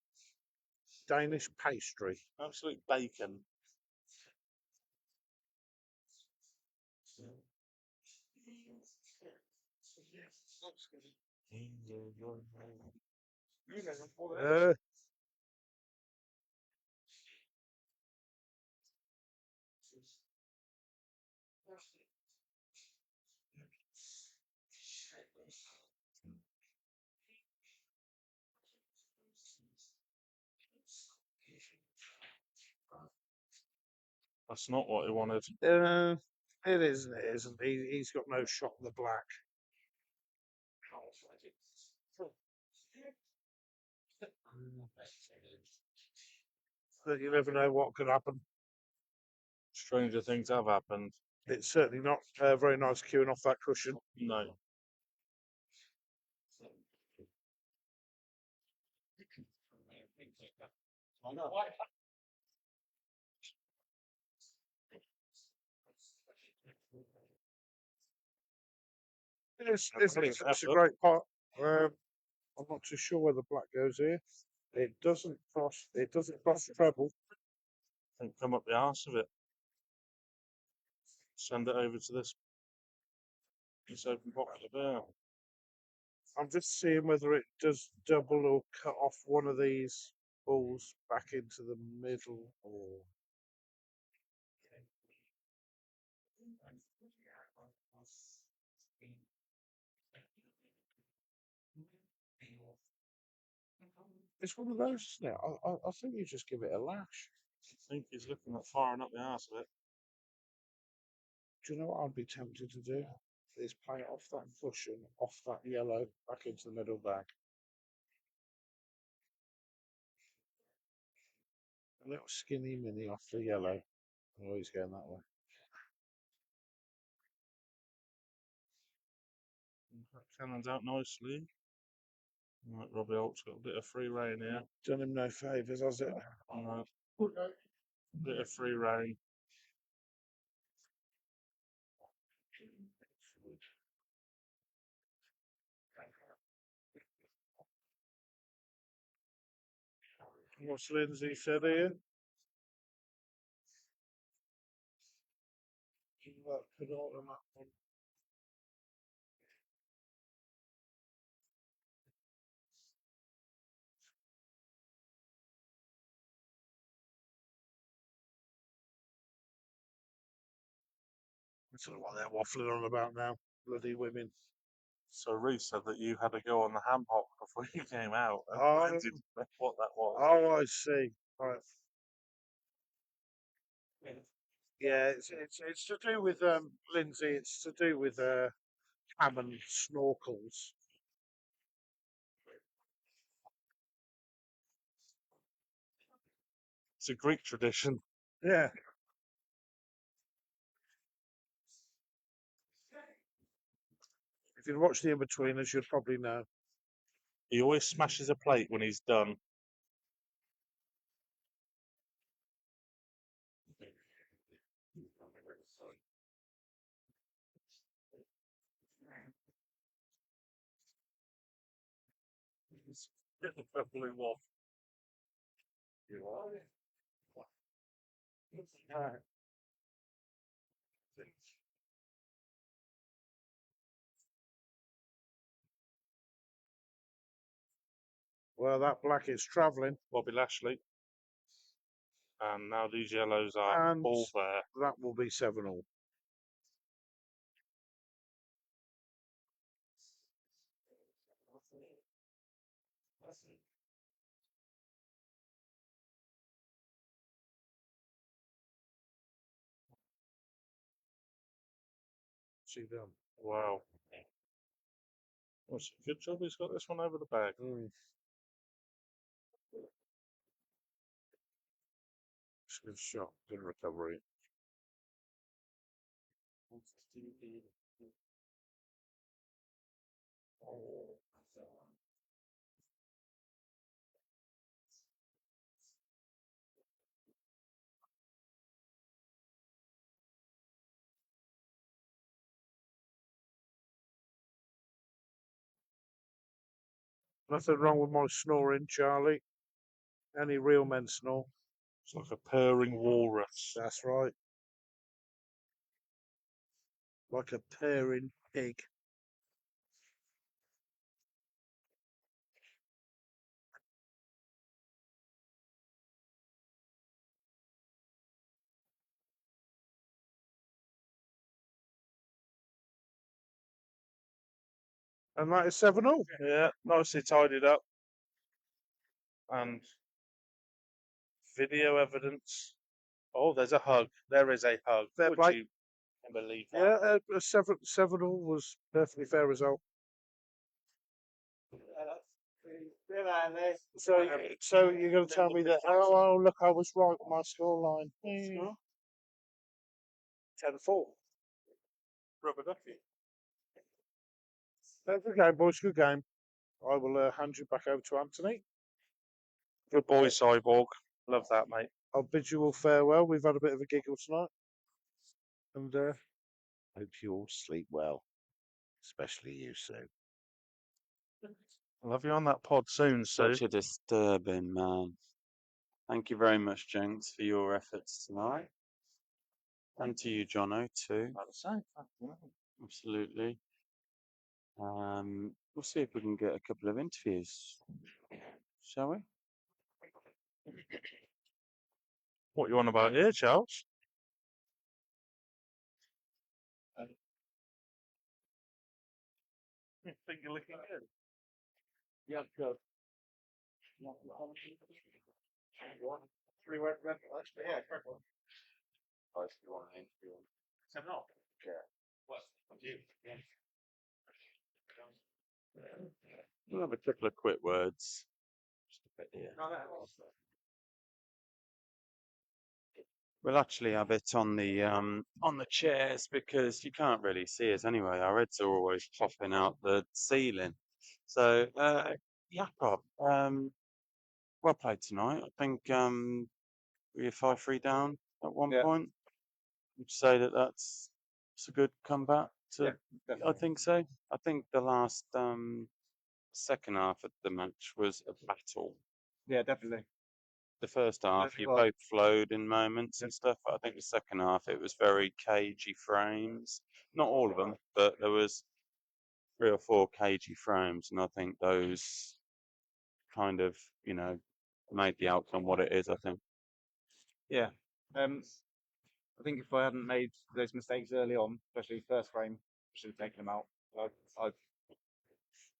Danish pastry. Absolute bacon. That's not what he wanted. It isn't. It isn't. He's got no shot in the black. But you never know what could happen. Stranger things have happened. It's certainly not very nice queuing off that cushion. No. It's a great pot. I'm not too sure where the black goes here. It doesn't cross. It doesn't cross the treble. I think come up the arse of it. Send it over to this open pocket there. I'm just seeing whether it does double or cut off one of these balls back into the middle or. It's one of those, isn't it? I think you just give it a lash. I think he's looking at firing up the arse of it. Do you know what I'd be tempted to do? Is play it off that cushion, off that yellow, back into the middle bag. A little skinny mini off the yellow. Oh, he's going that way. Cannon's out nicely. Right, Robbie Holt's got a bit of free rein here. Done him no favours, has it? No. Bit of free rein. What's Lindsay said here? I don't know what they're waffling on about now. Bloody women. So Reece said that you had to go on the ham hock before you came out. Oh. I didn't know what that was. Oh, I see. Right. Yeah, it's to do with Lindsay. It's to do with ham and snorkels. It's a Greek tradition. Yeah. If you'd watched the In-Betweeners, you'd probably know. He always smashes a plate when he's done. Blue waff. You are? Well, that black is travelling. Bobby Lashley. And now these yellows are And all there. that will be 7-all. What's he done? Wow. That's a good job he's got this one over the bag. It's a good shot. Good recovery. Nothing wrong with my snoring, Charlie. Any real men snore. It's like a purring walrus. That's right. Like a purring pig. And that is 7-0. Yeah, nicely tidied up. And video evidence. Oh, there's a hug. There is a hug. Fair Would play. you believe that? Yeah, 7-0 was perfectly fair result. So you're going to tell me that? Oh, look, I was right with my scoreline. 10-4. Rubber ducky. Good game, boys. Good game. I will hand you back over to Anthony. Good boy, Cyborg. Love that, mate. I'll bid you all farewell. We've had a bit of a giggle tonight. And hope you all sleep well. Especially you, Sue. I'll have you on that pod soon, Sue. Such a disturbing man. Thank you very much, gents, for your efforts tonight. And to you, Jono, too. Absolutely. We'll see if we can get a couple of interviews, shall we? What you on about here, Charles? You think you're looking good? Yeah, good. 3 red, yeah, correct one. If you want an interview. 7-0. Yeah. What? You? Yeah. We'll have a couple of quick words. Just a bit here. No, We'll actually have it on the chairs because you can't really see us anyway. Our heads are always popping out the ceiling. So, Jakob, well played tonight. I think we were 5-3 down at one point. Would you say that that's a good comeback? Yeah, I definitely. think so. I think the last second half of the match was a battle. Yeah, definitely. The first half, you Well- both flowed in moments and stuff. But I think the second half, it was very cagey frames. Not all of them, but there was 3 or 4 cagey frames, and I think those kind of, made the outcome what it is. I think. Yeah. I think if I hadn't made those mistakes early on, especially first frame, I should have taken them out. I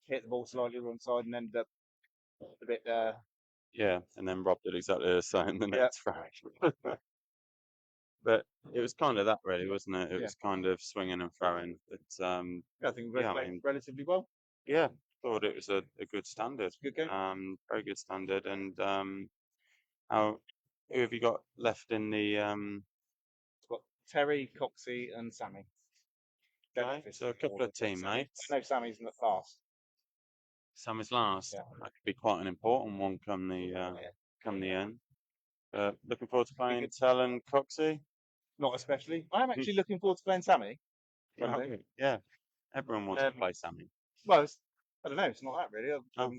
hit the ball slightly wrong side and ended up a bit Yeah, and then Rob did exactly the same the Yeah. next frame. But it was kind of that, really, wasn't it? It Yeah. was kind of swinging and throwing. But I think we Yeah, I played mean- relatively well. yeah, thought it was a good standard. Good game. Very good standard. And who have you got left in the Got Terry, Coxey, and Sammy. Okay, so a couple of teammates. No, Sammy's not fast. Sam is last. Yeah. That could be quite an important one come the end. Looking forward to playing good. Tell and Coxey. Not especially. I am actually looking forward to playing Sammy. Yeah, everyone wants to Um, play Sammy. Well, I don't know. It's not that really. Oh.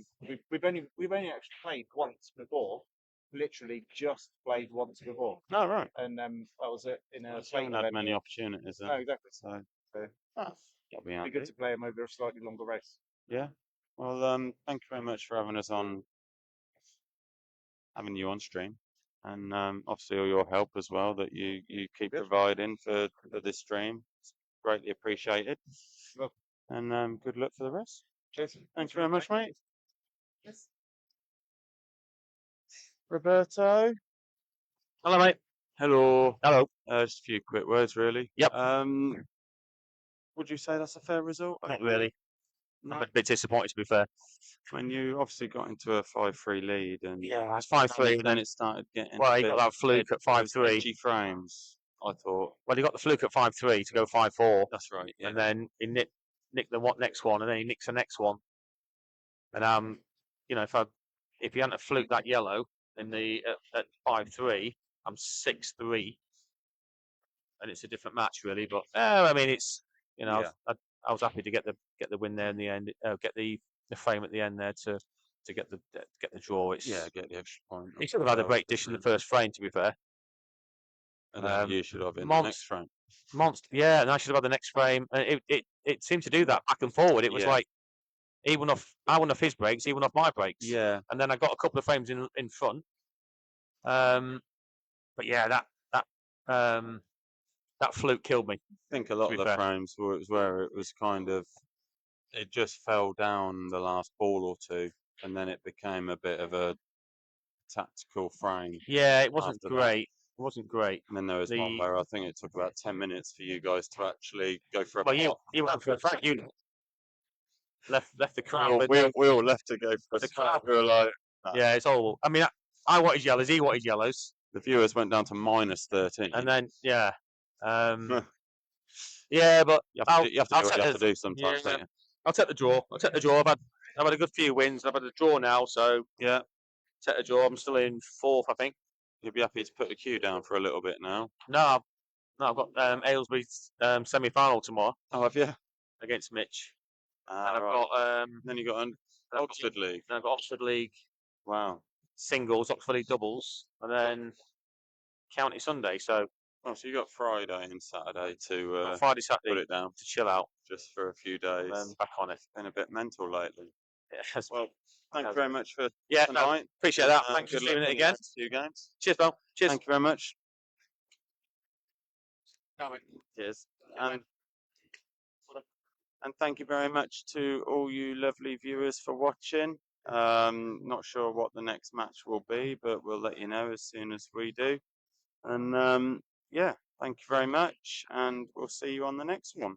We've only actually played once before. Literally just played once before, Oh, right. and that was it in a You plate haven't had event. many opportunities. No, exactly. So So- that'll be It'd be handy. good to play him over a slightly longer race. Yeah. Well, thank you very much for having you on stream, and obviously all your help as well that you keep Good. providing for this stream. It's greatly appreciated. Well- And good luck for the rest. Cheers. Thanks very much, mate. Roberto. Hello, mate. Hello. Hello. Just a few quick words, really. Yep. Would you say that's a fair result? Not really. No. I'm a bit disappointed, to be fair. When you obviously got into a 5-3 lead, and Yeah, it's 5-3. then it started getting. Well, a he bit got that fluke at those 5-3. edgy frames. I thought. Well, he got the fluke at 5-3 to go 5-4. That's right. Yeah. And then he nicked the next one, and then he nicks the next one. And you know, if he hadn't have fluked that yellow in the at 5-3, I'm 6-3, and it's a different match really. But I mean, it's Yeah. I was happy to get the win there in the end. Get the frame at the end there to get the draw. It's Yeah, get the extra point. he should have had a break dish in the first frame, to be fair. And then you should have in the next frame. Monster, yeah, and I should have had the next frame. And it seemed to do that back and forward. It was Yeah. like I went off his brakes, he went off my brakes. Yeah. And then I got a couple of frames in front. But yeah, that fluke killed me. I think a lot of the frames were where it was kind of, it just fell down the last ball or two, and then it became a bit of a tactical frame. Yeah, it wasn't after that. great. It wasn't great. And then there was one where I think it took about 10 minutes for you guys to actually go for a Well, pot. you went for a frame. You left the crowd. We all left to go for a crowd. We were like, yeah, it's all. I mean, I wanted yellows. He wanted yellows. The viewers went down to -13. And then yeah, yeah, but you have to do what you have to do sometimes. Yeah, don't you? I'll take the draw. I've had a good few wins. I've had a draw now, so yeah, take the draw. I'm still in 4th, I think. You'll be happy to put the queue down for a little bit now. No, I've got Aylesbury's semi-final tomorrow. Oh, have you? Against Mitch. And I've got then you got Oxford League. Then I've got Oxford League. Wow. Singles, Oxford League doubles, and then County Sunday. So. Oh, so you got Friday and Saturday to Friday, Saturday put it down to chill out just for a few days. Back on it. Been a bit mental lately. Yeah. Well, thank you very much for tonight. No, appreciate that. Thanks for good doing luck it in the again. next few games. Cheers, Bill. Cheers. Thank you very much. Coming. Cheers. And thank you very much to all you lovely viewers for watching. Not sure what the next match will be, but we'll let you know as soon as we do. And yeah, thank you very much, and we'll see you on the next one.